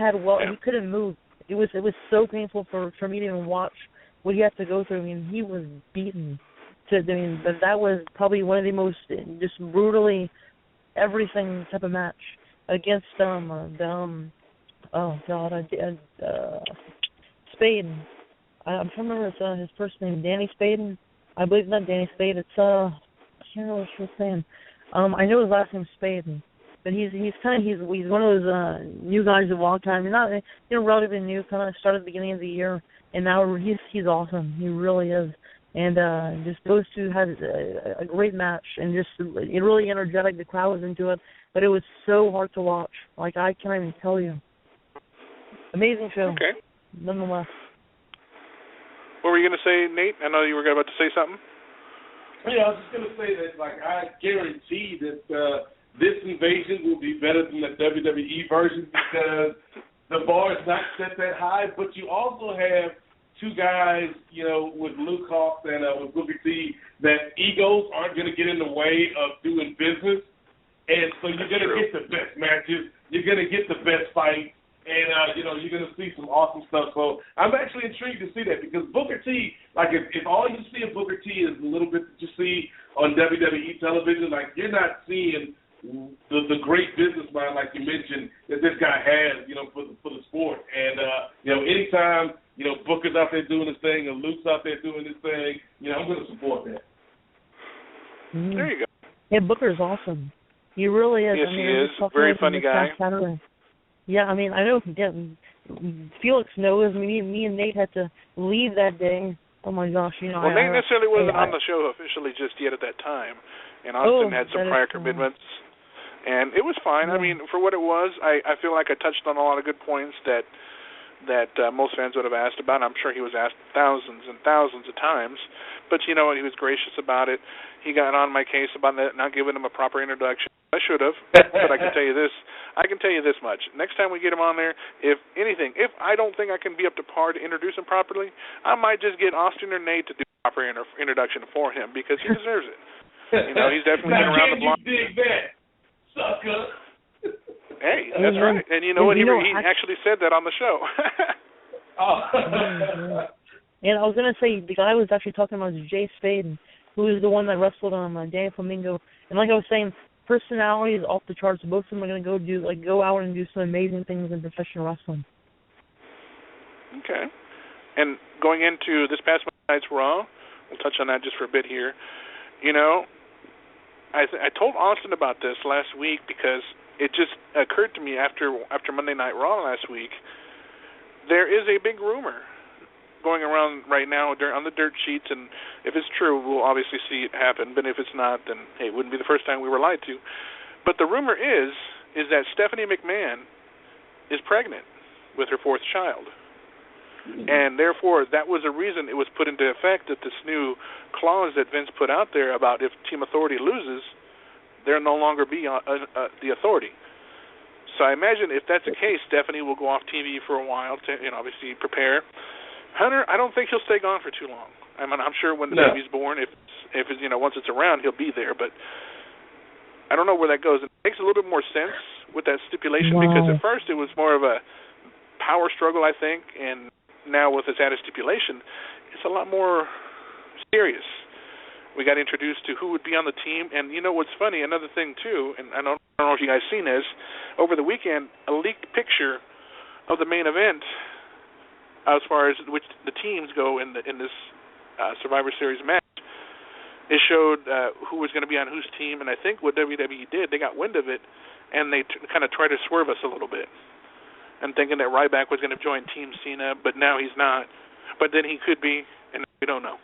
couldn't move. It was so painful for me to even watch what he had to go through. I mean, he was beaten. But that was probably one of the most just brutally everything type of match. Against Spade. I'm trying to remember his first name. Danny Spade. I believe not Danny Spade. It's I can't remember what she was saying. I know his last name's Spade, but he's one of those new guys of all time. Not relatively new. Kind of started at the beginning of the year, and now he's awesome. He really is. And just those two had a great match, and just really energetic. The crowd was into it. But it was so hard to watch. Like, I can't even tell you. Amazing show. Okay. Nonetheless. What were you going to say, Nate? I know you were about to say something. Yeah, I was just going to say that, I guarantee that this invasion will be better than the WWE version because the bar is not set that high. But you also have two guys, with Luke Hawx and with Booker T, that egos aren't going to get in the way of doing business. And so you're going to get the best matches. You're going to get the best fights. And, you're going to see some awesome stuff. So I'm actually intrigued to see that because Booker T, if all you see of Booker T is a little bit that you see on WWE television, you're not seeing the great business mind, like you mentioned, that this guy has, for the sport. And, anytime, Booker's out there doing his thing and Luke's out there doing his thing, I'm going to support that. There you go. Yeah, Booker's awesome. He really is. Yes, he is. Very funny guy. Yeah, I mean, I know. Yeah, Felix knows. Me and Nate had to leave that day. Oh my gosh, Well, Nate necessarily wasn't on the show officially just yet at that time, and Austin had some prior commitments, and it was fine. I mean, for what it was, I feel like I touched on a lot of good points that most fans would have asked about. I'm sure he was asked thousands and thousands of times, but you know what? He was gracious about it. He got on my case about not giving him a proper introduction. I should have, but I can tell you this. I can tell you this much. Next time we get him on there, if I don't think I can be up to par to introduce him properly, I might just get Austin or Nate to do a proper introduction for him because he deserves it. He's definitely been around the block. You dig that, sucker? Hey, that's right. And you know what? He actually said that on the show. And I was going to say, the guy I was actually talking about is Jay Spade, who is the one that wrestled on Danny Flamingo. And like I was saying, personality is off the charts. Both of them are going to go out and do some amazing things in professional wrestling. Okay. And going into this past night's Raw, we'll touch on that just for a bit here. You know, I told Austin about this last week because it just occurred to me after Monday Night Raw last week. There is a big rumor going around right now on the dirt sheets, and if it's true, we'll obviously see it happen. But if it's not, then hey, it wouldn't be the first time we were lied to. But the rumor is that Stephanie McMahon is pregnant with her fourth child. And therefore, that was a reason it was put into effect that this new clause that Vince put out there about if Team Authority loses, there'll no longer be the Authority. So I imagine if that's the case, Stephanie will go off TV for a while to, obviously prepare. Hunter, I don't think he'll stay gone for too long. I mean, I'm sure when the baby's born, if it's, once it's around, he'll be there. But I don't know where that goes. It makes a little bit more sense with that stipulation because at first it was more of a power struggle, I think, and now with this added stipulation, it's a lot more serious. We got introduced to who would be on the team, and you know what's funny? Another thing too, and I don't know if you guys seen this, over the weekend, a leaked picture of the main event, as far as which the teams go in this Survivor Series match. It showed who was going to be on whose team, and I think what WWE did, they got wind of it, and they kind of tried to swerve us a little bit. And thinking that Ryback was going to join Team Cena, but now he's not. But then he could be, and we don't know.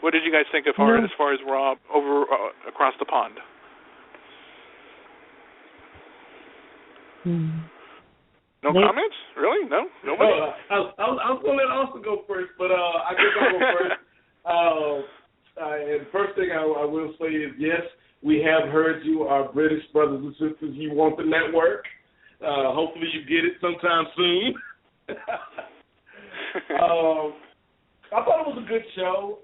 What did you guys think as far as Raw over across the pond? No comments? Really? No? Nobody? I was going to let Austin go first, but I guess I'll go first. And the first thing I will say is, yes, we have heard you, our British brothers and sisters. You want the network. Hopefully you get it sometime soon. I thought it was a good show.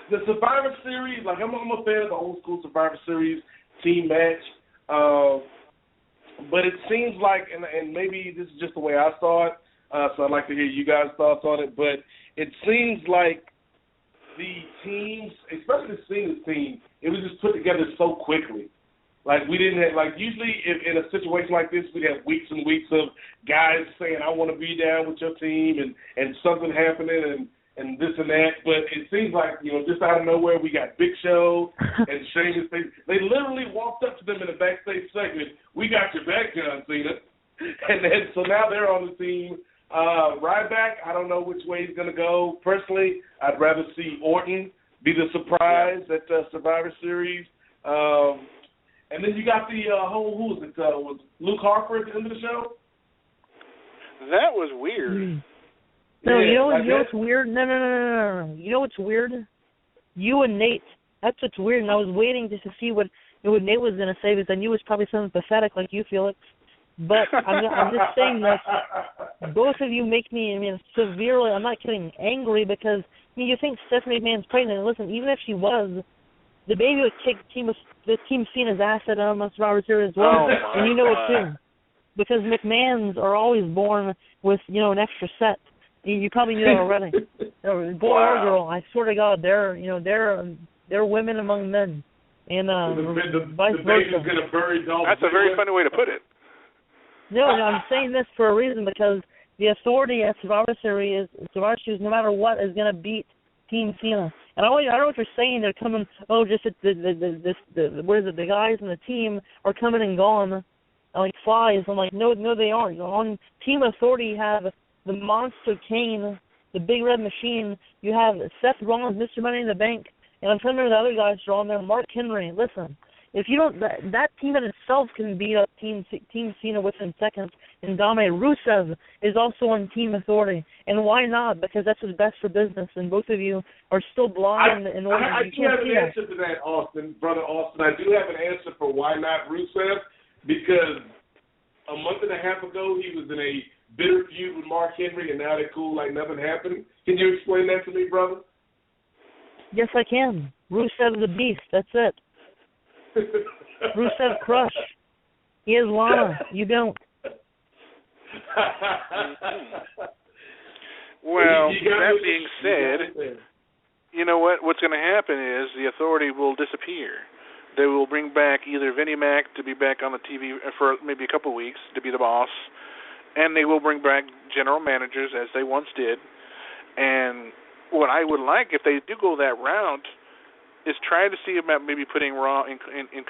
The Survivor Series, like I'm a fan of the old school Survivor Series team match. But it seems like, and maybe this is just the way I saw it, so I'd like to hear you guys' thoughts on it, but it seems like the teams, especially the singles team, it was just put together so quickly. Like we didn't have, usually in a situation like this, we'd have weeks and weeks of guys saying, I want to be down with your team and something happening and this and that. But it seems like, just out of nowhere, we got Big Show and Sheamus. They literally walked up to them in the backstage segment, we got your back, John Cena. And then, so now they're on the team. Ryback, I don't know which way he's going to go. Personally, I'd rather see Orton be the surprise at Survivor Series. And then you got the who was it? Was Luke Harper at the end of the show? That was weird. No, you know what's weird? No. You know what's weird? You and Nate. That's what's weird. And I was waiting just to see what Nate was going to say because I knew it was probably something pathetic like you, Felix. But I'm just saying that both of you make me, severely, I'm not kidding, angry because, you think Stephanie McMahon's pregnant. And listen, even if she was, the baby would kick the Team Cena's ass at Survivor Series as well. And you know it too. Because McMahons are always born with, an extra set. You probably knew that already. Boy or girl, I swear to God, they're women among men. And vice versa. That's a very funny way to put it. No, I'm saying this for a reason because the Authority at Survivor Series, no matter what, is going to beat Team Cena. And I don't know what you're saying. They're coming. Just the guys in the team are coming and gone like flies. I'm like, no, they aren't. On Team Authority, you have the Monster Kane, the Big Red Machine. You have Seth Rollins, Mr. Money in the Bank, and I'm trying to remember the other guys that are on there. Mark Henry. Listen. If you don't, that team in itself can beat up Team Cena within seconds and dominate. Rusev is also on Team Authority, and why not? Because that's what's best for business. And both of you are still blind. I do have an answer to that, Brother Austin. I do have an answer for why not Rusev, because a month and a half ago he was in a bitter feud with Mark Henry, and now they're cool like nothing happened. Can you explain that to me, brother? Yes, I can. Rusev is a beast. That's it. Rusev Crush. He has Lana. You don't. Well, that being said, you know what? What's going to happen is the Authority will disappear. They will bring back either Vinnie Mac to be back on the TV for maybe a couple of weeks to be the boss, and they will bring back general managers as they once did. And what I would like, if they do go that route, is try to see about maybe putting Raw in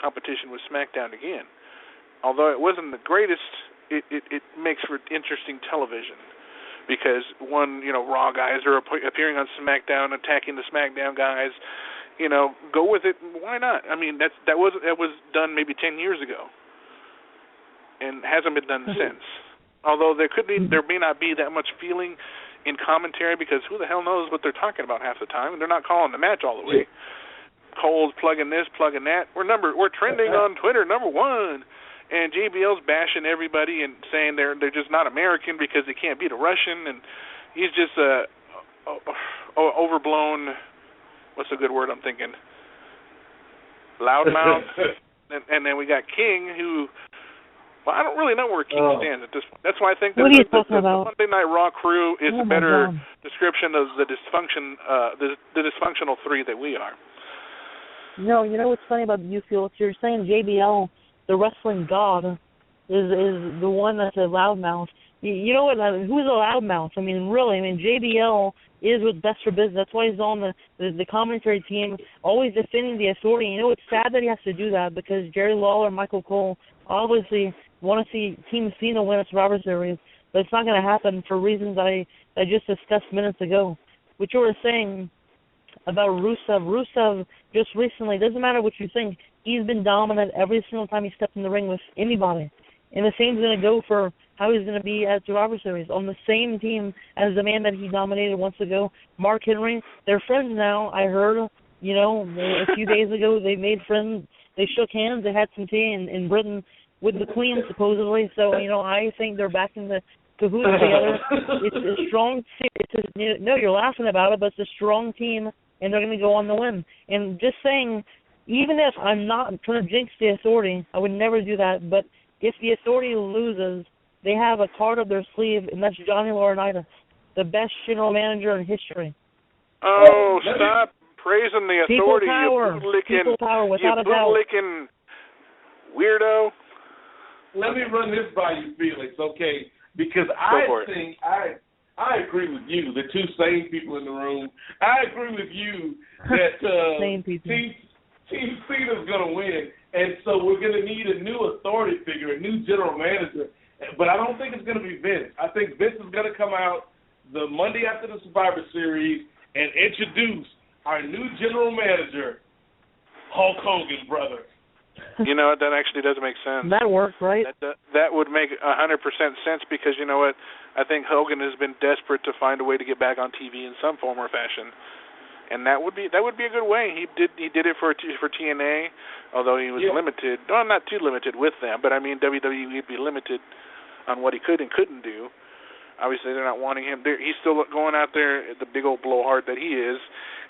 competition with SmackDown again. Although it wasn't the greatest, it makes for interesting television. Because Raw guys are appearing on SmackDown, attacking the SmackDown guys. Go with it. Why not? I mean, that was done maybe 10 years ago, and hasn't been done since. Although there may not be that much feeling in commentary, because who the hell knows what they're talking about half the time, and they're not calling the match all the way. Cole's plugging this, plugging that. We're trending on Twitter, #1. And JBL's bashing everybody and saying they're just not American because they can't beat a Russian, and he's just overblown. What's a good word I'm thinking? Loudmouth. and then we got King, who, I don't really know where King stands at this point. That's why I think the Monday Night Raw crew is a better description of the dysfunctional three that we are. No, you know what's funny about you, Phil? You're saying JBL, the wrestling god, is the one that's a loudmouth. You know what? Who's a loudmouth? I mean, really. I mean, JBL is what's best for business. That's why he's on the commentary team, always defending the authority. You know, it's sad that he has to do that because Jerry Lawler and Michael Cole obviously want to see Team Cena win a Survivor Series, but it's not going to happen for reasons I just discussed minutes ago. What you were saying about Rusev just recently, doesn't matter what you think, he's been dominant every single time he stepped in the ring with anybody. And the same's going to go for how he's going to be at Survivor Series, on the same team as the man that he dominated once ago, Mark Henry. They're friends now, I heard. A few days ago they made friends. They shook hands. They had some tea in Britain with the Queen, supposedly. So, I think they're back in the cahoots together. It's a strong team. You're laughing about it, but it's a strong team, and they're going to go on the win. And just saying, even if I'm not trying to jinx the authority, I would never do that, but if the authority loses, they have a card up their sleeve, and that's Johnny Laurinaitis, the best general manager in history. Oh, stop praising the authority, People power, without a doubt. Bootlicking weirdo. Let me run this by you, Felix, okay? Because I agree with you, the two sane people in the room. I agree with you that sane people. Team Cena's going to win, and so we're going to need a new authority figure, a new general manager. But I don't think it's going to be Vince. I think Vince is going to come out the Monday after the Survivor Series and introduce our new general manager, Hulk Hogan, brother. You know what? That actually does make sense. That works, right? That would make 100% sense because you know what? I think Hogan has been desperate to find a way to get back on TV in some form or fashion. And that would be a good way. He did it for TNA, although he was limited. Well, not too limited with them, but I mean WWE would be limited on what he could and couldn't do. Obviously, they're not wanting him. He's still going out there, the big old blowhard that he is,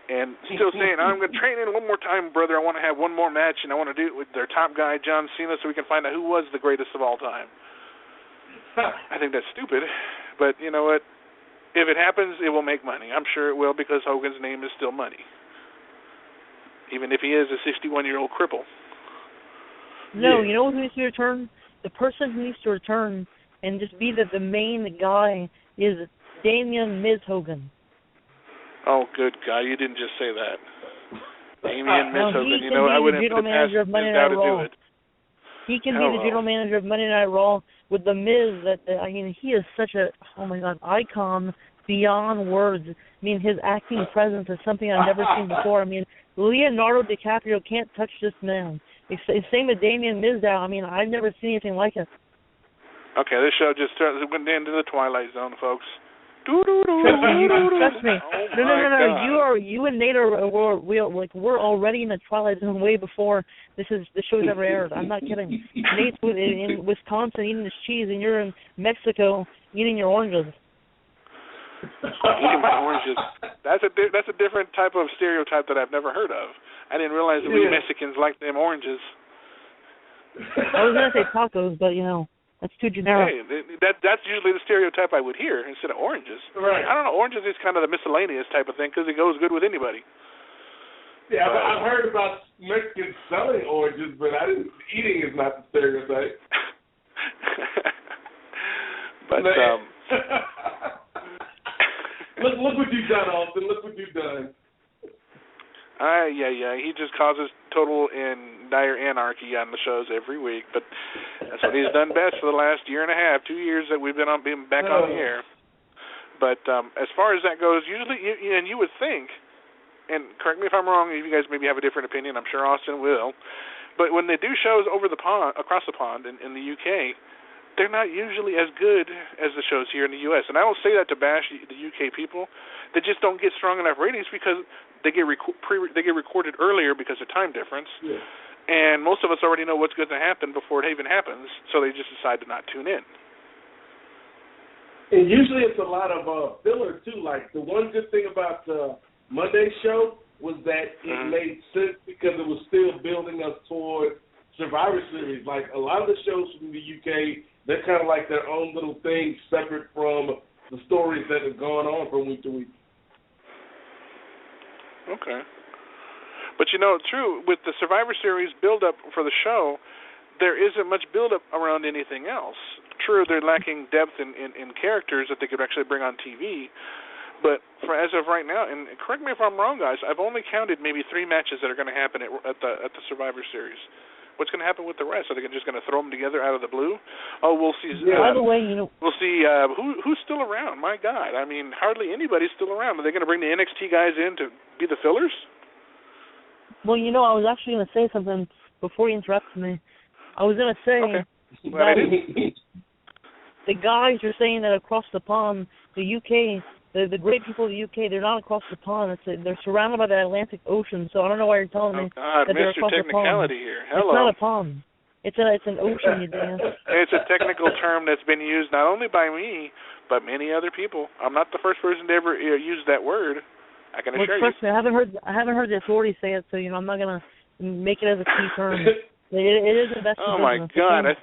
and still saying, "I'm going to train in one more time, brother. I want to have one more match, and I want to do it with their top guy, John Cena, so we can find out who was the greatest of all time." I think that's stupid, but you know what? If it happens, it will make money. I'm sure it will because Hogan's name is still money, even if he is a 61-year-old cripple. No, you know who needs to return? The person who needs to return and just be the main guy is Damian Miz Hogan. Oh, good God. You didn't just say that. Damian Miz Hogan. I wouldn't have passed Miz down to do it. He can be the general manager of Monday Night Raw with the Miz. He is such a, icon beyond words. I mean, his acting presence is something I've never seen before. I mean, Leonardo DiCaprio can't touch this man. Same with Damian Mizdow. I mean, I've never seen anything like it. Okay, this show just went into the Twilight Zone, folks. Trust me. Oh no. You and Nate we're already in the Twilight Zone way before the show's ever aired. I'm not kidding. Nate's in Wisconsin eating his cheese, and you're in Mexico eating your oranges. Eating my oranges. That's a different type of stereotype that I've never heard of. I didn't realize that we Mexicans like them oranges. I was gonna say tacos, but that's too generic. Hey, that's usually the stereotype I would hear instead of oranges. Right. I don't know. Oranges is kind of the miscellaneous type of thing because it goes good with anybody. Yeah, but I've heard about Mexicans selling oranges, but eating is not the stereotype. But look what you've done, Austin. Look what you've done. Yeah. He just causes total and dire anarchy on the shows every week. But that's what he's done best for the last year and a half, 2 years that we've been back on the air. But as far as that goes, usually, and you would think, and correct me if I'm wrong, if you guys maybe have a different opinion, I'm sure Austin will, but when they do shows across the pond in the UK, they're not usually as good as the shows here in the U.S. And I don't say that to bash the UK people. They just don't get strong enough ratings because they get recorded earlier because of time difference. Yeah. And most of us already know what's going to happen before it even happens, so they just decide to not tune in. And usually it's a lot of filler, too. Like, the one good thing about Monday's show was that it made sense because it was still building us toward Survivor Series. Like, a lot of the shows from the UK, they're kind of like their own little thing separate from the stories that have gone on from week to week. Okay. But, true, with the Survivor Series build-up for the show, there isn't much build-up around anything else. True, they're lacking depth in characters that they could actually bring on TV. But as of right now, and correct me if I'm wrong, guys, I've only counted maybe 3 matches that are going to happen at the Survivor Series. What's going to happen with the rest? Are they just going to throw them together out of the blue? Oh, we'll see. By the way, we'll see who's still around. My God, I mean, hardly anybody's still around. Are they going to bring the NXT guys in to be the fillers? Well, I was actually going to say something before you interrupted me. I was going to say that the guys are saying that across the pond, the UK, the great people of the UK, they're not across the pond. They're surrounded by the Atlantic Ocean. So I don't know why you're telling me that they're across the pond. Here. Hello. It's not a pond. It's an ocean, you damn. It's a technical term that's been used not only by me, but many other people. I'm not the first person to ever use that word. I can assure you. Trust me, I haven't heard the authorities say it, so I'm not gonna make it as a key term. It is the best. Oh my God! I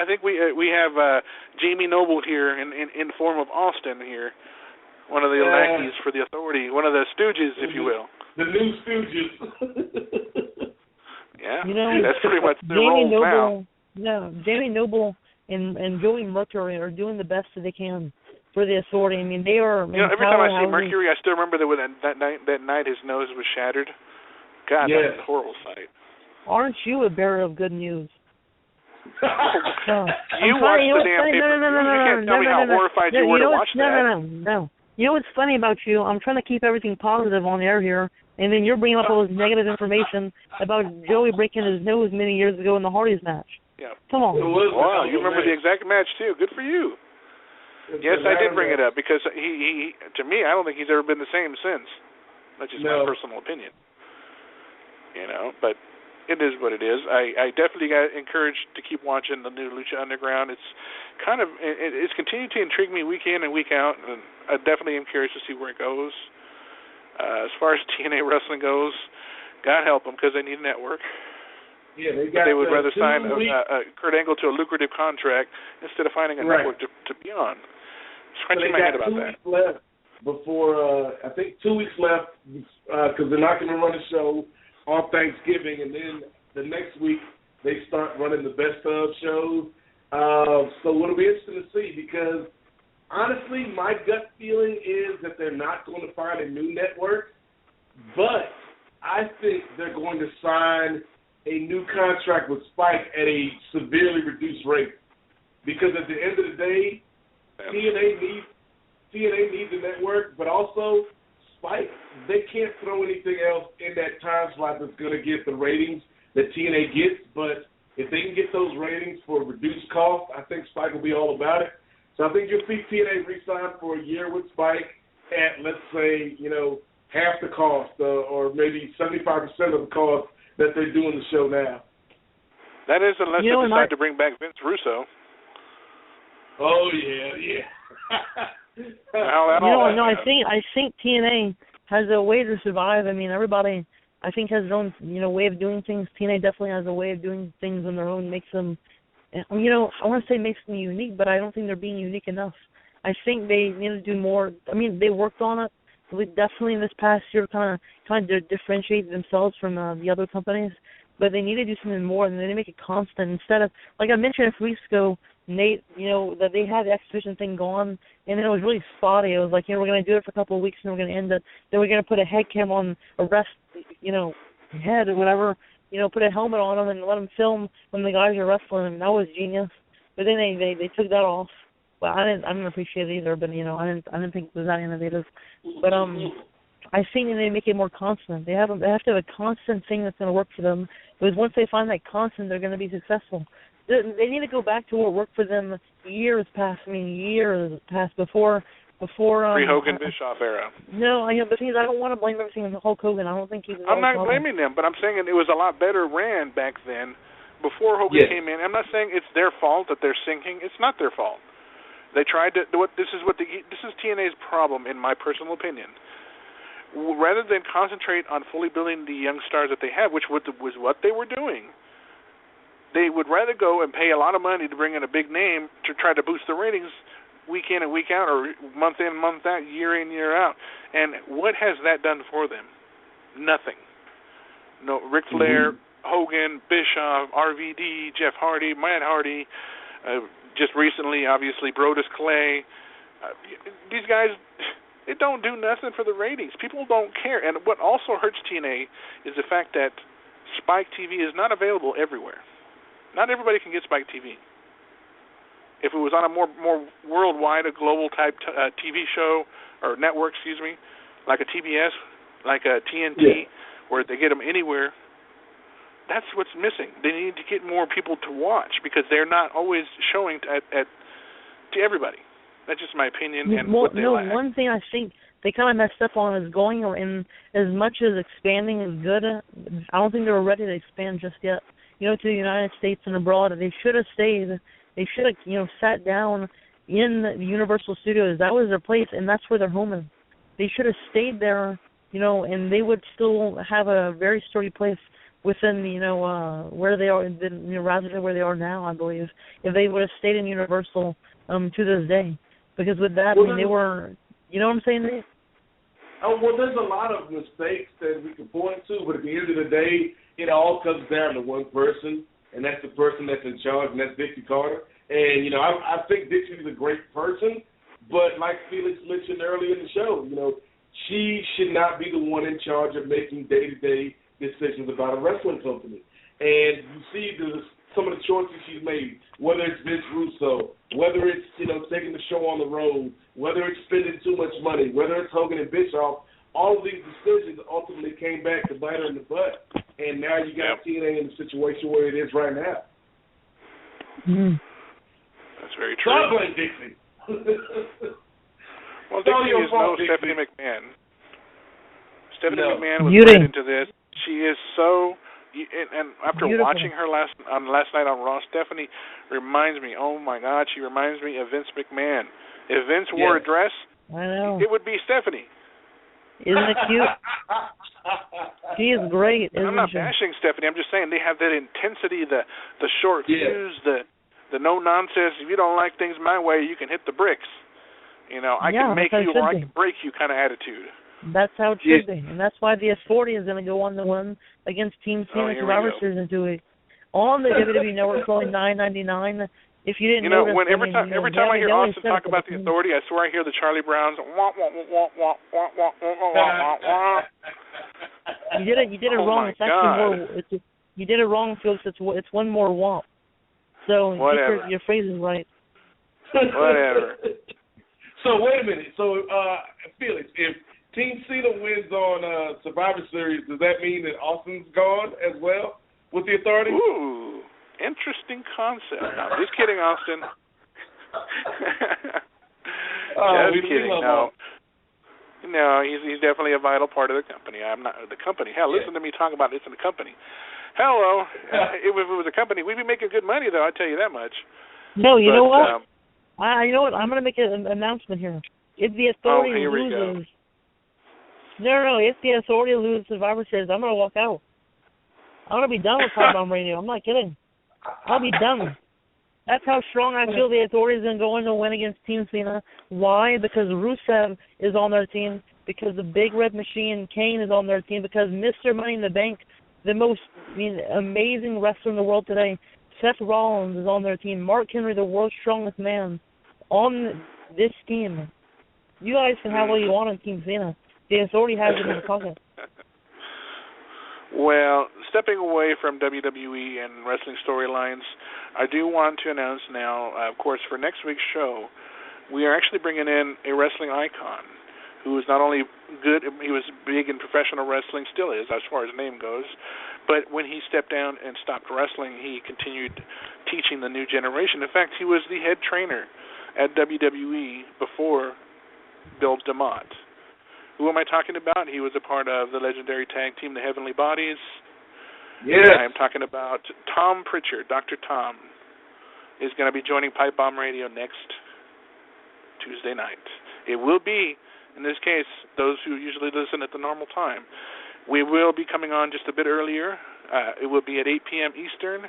think we have Jamie Noble here in form of Austin here, one of the lackeys for the authority, one of the stooges, if you will. The new stooges. Yeah, that's pretty much the role now. No, Jamie Noble and Joey Mercury are doing the best that they can for the authority. I mean, they are. Every time I see Mercury, I still remember that night his nose was shattered. God, that was a horrible sight. Aren't you a bearer of good news? You watched the damn paper. You can't tell me how horrified you were to watch that. No. You know what's funny about you? I'm trying to keep everything positive on air here, and then you're bringing up all this negative information about Joey breaking his nose many years ago in the Hardys match. Yeah. Come on. Wow, you remember the exact match too. Good for you. Yes, I did bring it up because he to me, I don't think he's ever been the same since. That's just my personal opinion. But it is what it is. I definitely got encouraged to keep watching the new Lucha Underground. It's it's continued to intrigue me week in and week out, and I definitely am curious to see where it goes. As far as TNA wrestling goes, God help them because they need a network. Yeah, they would rather sign Kurt Angle to a lucrative contract instead of finding a network to be on. Scratching my head about that. Left before I think 2 weeks left because they're not going to run a show on Thanksgiving, and then the next week they start running the best of shows. So it'll be interesting to see because honestly, my gut feeling is that they're not going to find a new network, but I think they're going to sign a new contract with Spike at a severely reduced rate because at the end of the day, TNA needs a network, but also Spike, they can't throw anything else in that time slot that's going to get the ratings that TNA gets. But if they can get those ratings for reduced cost, I think Spike will be all about it. So I think you'll see TNA re-sign for a year with Spike at, let's say, half the cost or maybe 75% of the cost that they're doing the show now. That is unless they decide to bring back Vince Russo. Oh, yeah. I think TNA has a way to survive. I mean, everybody, I think, has their own, way of doing things. TNA definitely has a way of doing things on their own, makes them, I want to say makes them unique, but I don't think they're being unique enough. I think they need to do more. I mean, they worked on it. Definitely in this past year, kind of differentiate themselves from the other companies. but they need to do something more, and they need to make it constant instead of, like I mentioned a few weeks ago, Nate, that they had the exhibition thing going, and then it was really spotty. It was like, we're going to do it for a couple of weeks, and we're going to end it. Then we're going to put a head cam on a head or whatever, put a helmet on them and let them film when the guys are wrestling. And that was genius. But then they took that off. Well, I didn't appreciate it either. But I didn't think it was that innovative. But I think they make it more constant. They have to have a constant thing that's going to work for them. Because once they find that constant, they're going to be successful. They need to go back to what worked for them years past before pre-Hogan Bischoff era. No, but things I don't want to blame everything on Hulk Hogan. I don't think he was. I'm not blaming them, but I'm saying it was a lot better ran back then, before Hogan came in. I'm not saying it's their fault that they're sinking. It's not their fault. They tried to. This is TNA's problem, in my personal opinion. Rather than concentrate on fully building the young stars that they have, which was what they were doing, they would rather go and pay a lot of money to bring in a big name to try to boost the ratings week in and week out, or month in, month out, year in, year out. And what has that done for them? Nothing. No, Ric Flair, Hogan, Bischoff, RVD, Jeff Hardy, Matt Hardy, just recently, obviously, Brodus Clay. These guys, they don't do nothing for the ratings. People don't care. And what also hurts TNA is the fact that Spike TV is not available everywhere. Not everybody can get Spike TV. If it was on a more worldwide, a global type TV show or network, like a TBS, like a TNT, where they get them anywhere, that's what's missing. They need to get more people to watch because they're not always showing to everybody. That's just my opinion. And what they lack. One thing I think they kind of messed up on is going in as much as expanding is good. I don't think they were ready to expand just yet. To the United States and abroad. They should have stayed. They should have, sat down in the Universal Studios. That was their place, and that's where their home is. They should have stayed there, and they would still have a very sturdy place within, where they are, rather than where they are now, I believe, if they would have stayed in Universal to this day. Because with that, they were, you know what I'm saying, Dave? Oh, well, there's a lot of mistakes that we can point to, but at the end of the day, it all comes down to one person, and that's the person that's in charge, and that's Dixie Carter. And, I think Dixie's a great person, but like Felix mentioned earlier in the show, she should not be the one in charge of making day-to-day decisions about a wrestling company. And you see some of the choices she's made, whether it's Vince Russo, whether it's, taking the show on the road, whether it's spending too much money, whether it's Hogan and Bischoff, all of these decisions ultimately came back to bite her in the butt. And now you got TNA in the situation where it is right now. That's very true. Stop blame Dixie. Well, Dixie is no Stephanie McMahon. Stephanie McMahon was right into this. She is so... And after watching her last night on Raw, Stephanie reminds me, oh my God, she reminds me of Vince McMahon. If Vince wore a dress, it would be Stephanie. Isn't it cute? She is great. I'm not bashing Stephanie. I'm just saying they have that intensity, the short fuse, the no nonsense. If you don't like things my way, you can hit the bricks. I can make you or I can break you kind of attitude. That's how it should be, and that's why the Authority is going to go on the one against Team Cena Survivor Series and do it on the WWE Network for only $9.99. If you didn't know, every time I hear Austin talk about the Authority, I swear I hear the Charlie Browns. Wah, wah, wah, wah, wah, wah, wah, wah, wah. You did it wrong. It's actually more. You did it wrong, Felix. It's one more womp. So get your phrases right. Whatever. So wait a minute. So Felix, if Team Cena wins on Survivor Series, does that mean that Austin's gone as well with the Authority? Ooh, interesting concept. No, just kidding, Austin. Just kidding. No, he's definitely a vital part of the company. I'm not the company. Hell, listen to me talk about this in the company. Hello, if it was a company, we'd be making good money, though. I tell you that much. No, you know what? You know what? I'm going to make an announcement here. If the Authority loses, if the Authority loses Survivor Series, I'm going to walk out. I'm going to be done with Pipebomb Radio. I'm not kidding. I'll be done. That's how strong I feel the Authority is going to go in to win against Team Cena. Why? Because Rusev is on their team. Because the Big Red Machine, Kane, is on their team. Because Mr. Money in the Bank, the most, amazing wrestler in the world today. Seth Rollins is on their team. Mark Henry, the world's strongest man, on this team. You guys can have what you want on Team Cena. The authority has it in the pocket. Well, stepping away from WWE and wrestling storylines, I do want to announce now, of course, for next week's show, we are actually bringing in a wrestling icon who is not only good, he was big in professional wrestling, still is as far as name goes, but when he stepped down and stopped wrestling, he continued teaching the new generation. In fact, he was the head trainer at WWE before Bill DeMott. Who am I talking about? He was a part of the legendary tag team, the Heavenly Bodies. Yes. I am talking about Tom Pritchard. Dr. Tom is going to be joining Pipebomb Radio next Tuesday night. It will be, in this case, those who usually listen at the normal time. We will be coming on just a bit earlier. It will be at 8 p.m. Eastern,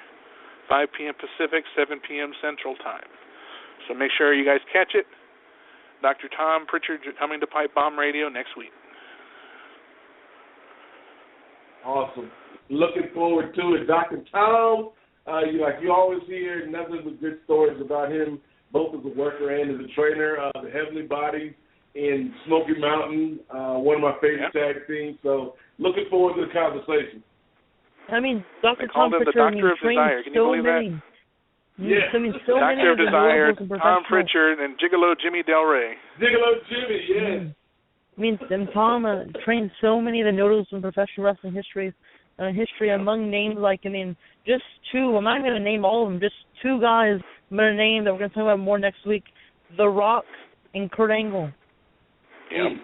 5 p.m. Pacific, 7 p.m. Central Time. So make sure you guys catch it. Dr. Tom Pritchard coming to Pipebomb Radio next week. Awesome. Looking forward to it. Dr. Tom, you always hear nothing but good stories about him, both as a worker and as a trainer. The Heavenly Bodies in Smoky Mountain, one of my favorite tag teams. So looking forward to the conversation. Dr. Tom Pritchard, the Doctor of Desire. Can you believe that? Yes. Doctor of Desire, Tom Pritchard, and Gigolo Jimmy Del Rey. Gigolo Jimmy, yes. Tom trained so many of the notables in professional wrestling history among names like, just two. I'm not going to name all of them, just two guys I'm going to name that we're going to talk about more next week. The Rock and Kurt Angle. Yep.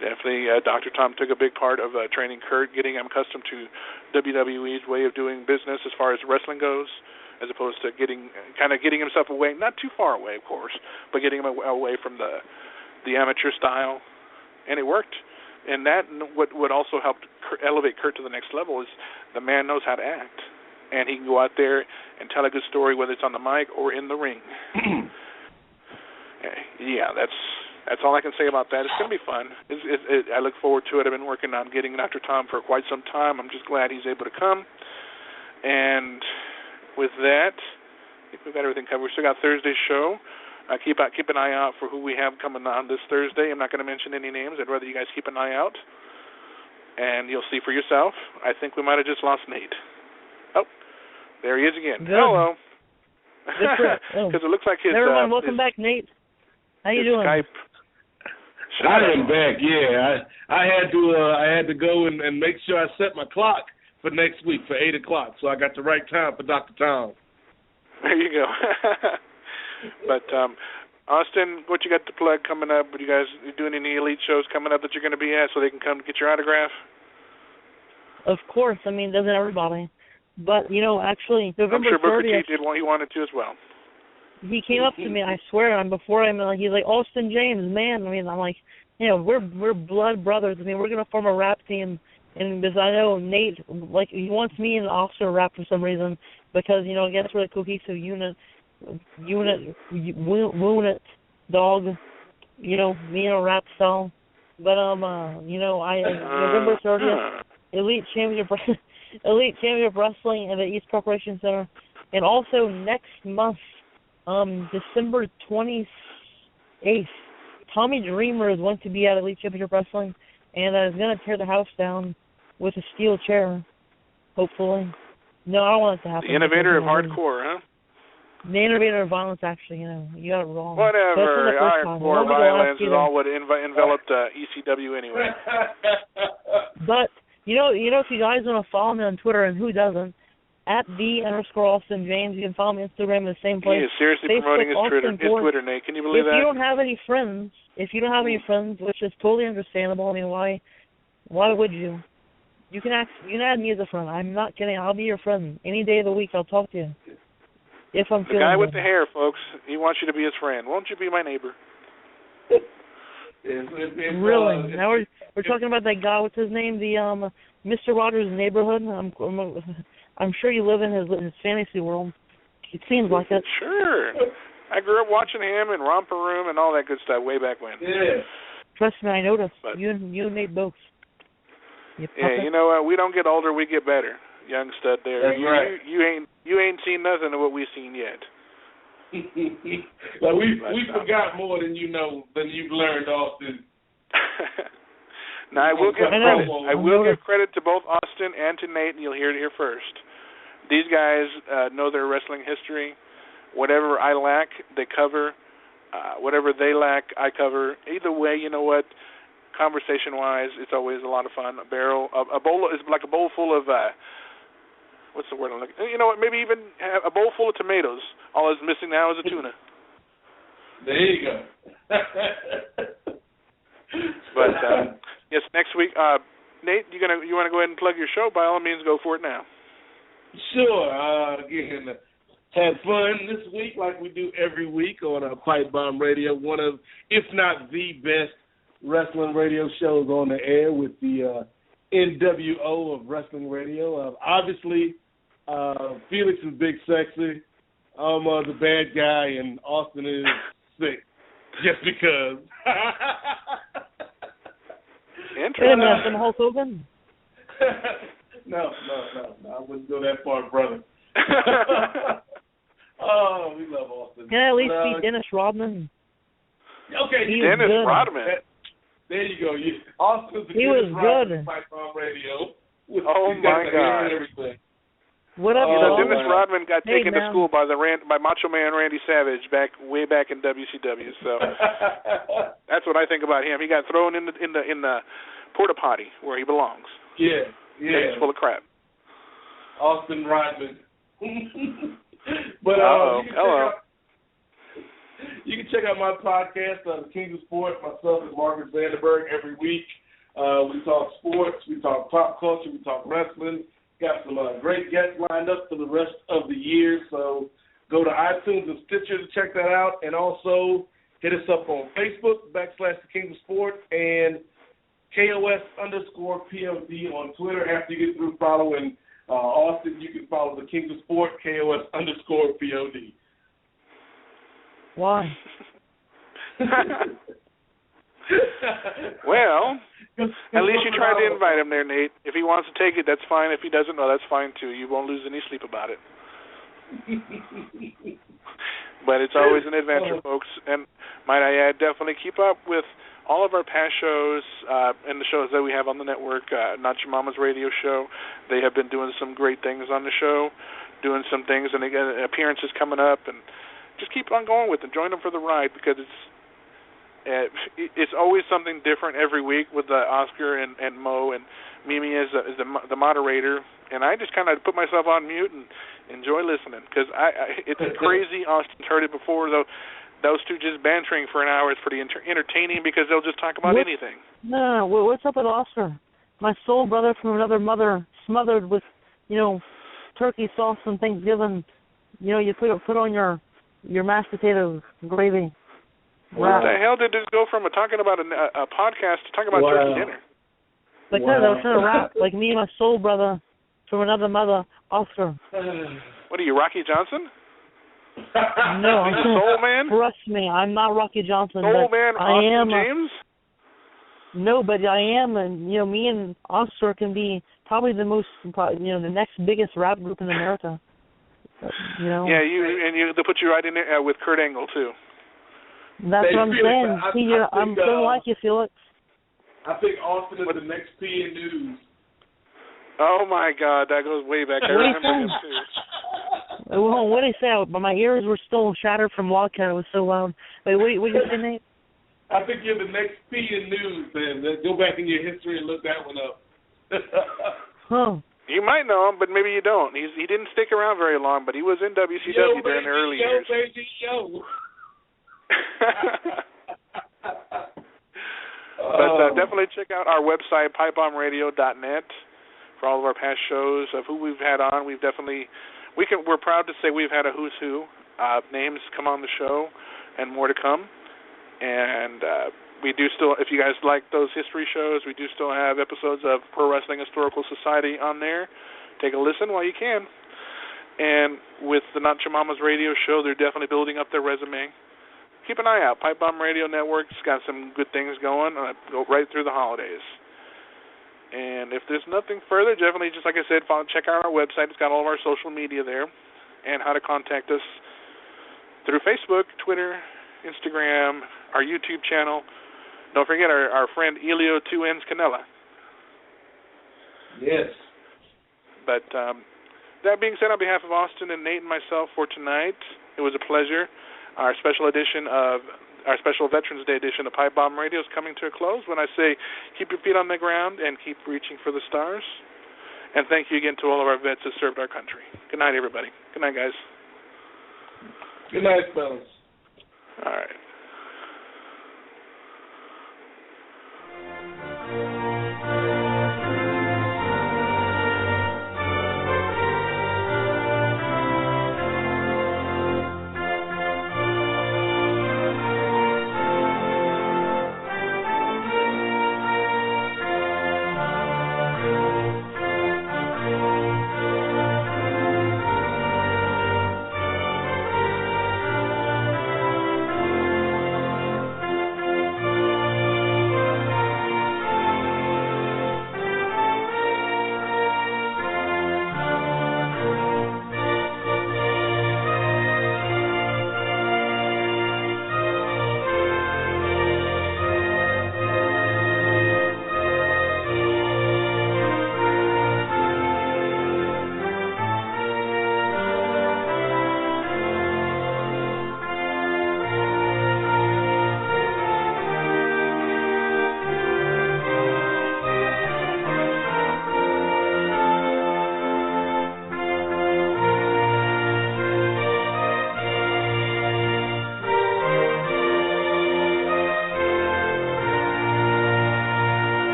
Definitely, Dr. Tom took a big part of training Kurt, getting him accustomed to WWE's way of doing business as far as wrestling goes, as opposed to getting himself away, not too far away, of course, but getting him away from the amateur style, and it worked. And that what also helped elevate Kurt to the next level is the man knows how to act, and he can go out there and tell a good story, whether it's on the mic or in the ring. Yeah, that's all I can say about that. It's going to be fun. I look forward to it. I've been working on getting Dr. Tom for quite some time. I'm just glad he's able to come. And with that, I think we've got everything covered. We still got Thursday's show. Keep an eye out for who we have coming on this Thursday. I'm not going to mention any names. I'd rather you guys keep an eye out, and you'll see for yourself. I think we might have just lost Nate. Oh, there he is again. Good. Hello. Because it looks like his... Never mind. Welcome back, Nate. How you doing? Skype. I am back. Yeah, I had to go and make sure I set my clock for next week for 8 o'clock, so I got the right time for Dr. Tom. There you go. But Austin, what you got to plug coming up? You guys doing any elite shows coming up that you're going to be at, so they can come get your autograph? Of course. Doesn't everybody? But actually, November 30th. I'm sure Booker T did what he wanted to as well. He came up to me, I swear, and before he's like, Austin James, man. I'm like, we're blood brothers. We're going to form a rap team. And because I know Nate, he wants me and Austin to rap for some reason because, again, it's really a cohesive unit, dog, me and a rap style. But, November 30th, Elite Championship Wrestling at the East Corporation Center. And also next month, December 28th, Tommy Dreamer is going to be at Elite Championship Wrestling and is going to tear the house down with a steel chair, hopefully. No, I don't want it to happen. The innovator of hardcore, huh? The innovator of violence, actually, you got it wrong. Whatever. Hardcore violence is all what enveloped ECW anyway. But, if you guys want to follow me on Twitter, and who doesn't, at _Austin James. You can follow me on Instagram in the same place. He is seriously promoting his Twitter, Nate. Can you believe that? If you don't have any friends, which is totally understandable, why would you? You can add me as a friend. I'm not kidding. I'll be your friend. Any day of the week, I'll talk to you. If I'm feeling the guy good. with the hair, folks, he wants you to be his friend. Won't you be my neighbor? Really? Now we're talking about that guy. What's his name? The Mr. Rogers' Neighborhood. I'm sure you live in his fantasy world. It seems like it. Sure. I grew up watching him in Romper Room and all that good stuff way back when. Yeah. Trust me, I noticed. But you and Nate both. Yeah, you know what? We don't get older, we get better, young stud. There, That's right. You ain't seen nothing of what we've seen yet. Well, we forgot more than you know, than you've learned, Austin. Now I will give credit. I will give credit to both Austin and to Nate, and you'll hear it here first. These guys know their wrestling history. Whatever I lack, they cover. Whatever they lack, I cover. Either way, you know what? Conversation-wise, it's always a lot of fun. A bowl is like a bowl full of what's the word I'm looking? You know what? Maybe even a bowl full of tomatoes. All it's missing now is a tuna. There you go. But yes, next week, Nate, you want to go ahead and plug your show? By all means, go for it now. Sure. Again, had fun this week like we do every week on Pipebomb Radio, one of, if not the best wrestling radio shows on the air with the NWO of wrestling radio. Obviously, Felix is Big Sexy. I'm the bad guy, and Austin is sick, just because. Interesting. Some Hulk Hogan? No, I wouldn't go that far, brother. Oh, we love Austin. Can I at least beat Dennis Rodman? Okay, Dennis Rodman. There you go. Austin's the Dennis Rodman Pipebomb Radio. Oh my God! What up, Dennis Rodman got taken to school by Macho Man Randy Savage way back in WCW. So that's what I think about him. He got thrown in the porta potty where he belongs. Yeah. He's full of crap. Austin Rodman. But you can check out my podcast, The King of Sport. Myself and Margaret Vandenberg every week. We talk sports, we talk pop culture, we talk wrestling. Got some great guests lined up for the rest of the year. So go to iTunes and Stitcher to check that out. And also hit us up on Facebook, / The King of Sport, and KOS_POD on Twitter. After you get through following Austin, you can follow The King of Sport, KOS_POD. Why? Well, at least you tried to invite him there, Nate. If he wants to take it, that's fine. If he doesn't, that's fine too. You won't lose any sleep about it. But it's always an adventure, folks. And might I add, definitely keep up with all of our past shows and the shows that we have on the network. Not Your Mama's Radio Show. They have been doing some great things on the show, doing some things, and again, appearances coming up, and just keep on going with them. Join them for the ride, because it's always something different every week with Oscar and Mo and Mimi as the moderator, and I just kind of put myself on mute and enjoy listening, because it's crazy. Austin's heard it before, though. Those two just bantering for an hour is pretty entertaining, because they'll just talk about anything. No, what's up with Oscar? My soul brother from another mother, smothered with, turkey sauce and Thanksgiving. You put on your mashed potato gravy. What the hell did this go from talking about a podcast to talking about turkey dinner? Like that, I was trying to rap like me and my soul brother from another mother, Oscar. What are you, Rocky Johnson? No, I'm Soul Man? Trust me, I'm not Rocky Johnson. Soul Man Austin James? No, but I am, and me and Oscar can be probably the most, the next biggest rap group in America. Yeah, they'll put you right in there with Kurt Angle too. That's what I'm saying. I'm so like you, Felix. I think Austin is the next P in news. Oh my God, that goes way back. I remember him too. Well, what did he say? But my ears were still shattered from Wildcat. It was so loud. Wait, what did you say, Nate? I think you're the next P in news, man. Go back in your history and look that one up. Huh. You might know him, but maybe you don't. He didn't stick around very long, but he was in WCW during the early years. But definitely check out our website, pipebombradio.net, for all of our past shows of who we've had on. We're proud to say we've had a who's who names come on the show, and more to come. And we do still, if you guys like those history shows, we do still have episodes of Pro Wrestling Historical Society on there. Take a listen while you can. And with the Not Your Mama's Radio Show, they're definitely building up their resume. Keep an eye out. Pipebomb Radio Network's got some good things going. Go right through the holidays. And if there's nothing further, definitely, just like I said, check out our website. It's got all of our social media there and how to contact us through Facebook, Twitter, Instagram, our YouTube channel. Don't forget our friend Elio 2Ns Canella. Yes. But that being said, on behalf of Austin and Nate and myself for tonight, it was a pleasure. Our special Veterans Day edition of Pipebomb Radio is coming to a close when I say keep your feet on the ground and keep reaching for the stars. And thank you again to all of our vets that served our country. Good night, everybody. Good night, guys. Good night, fellas. All right.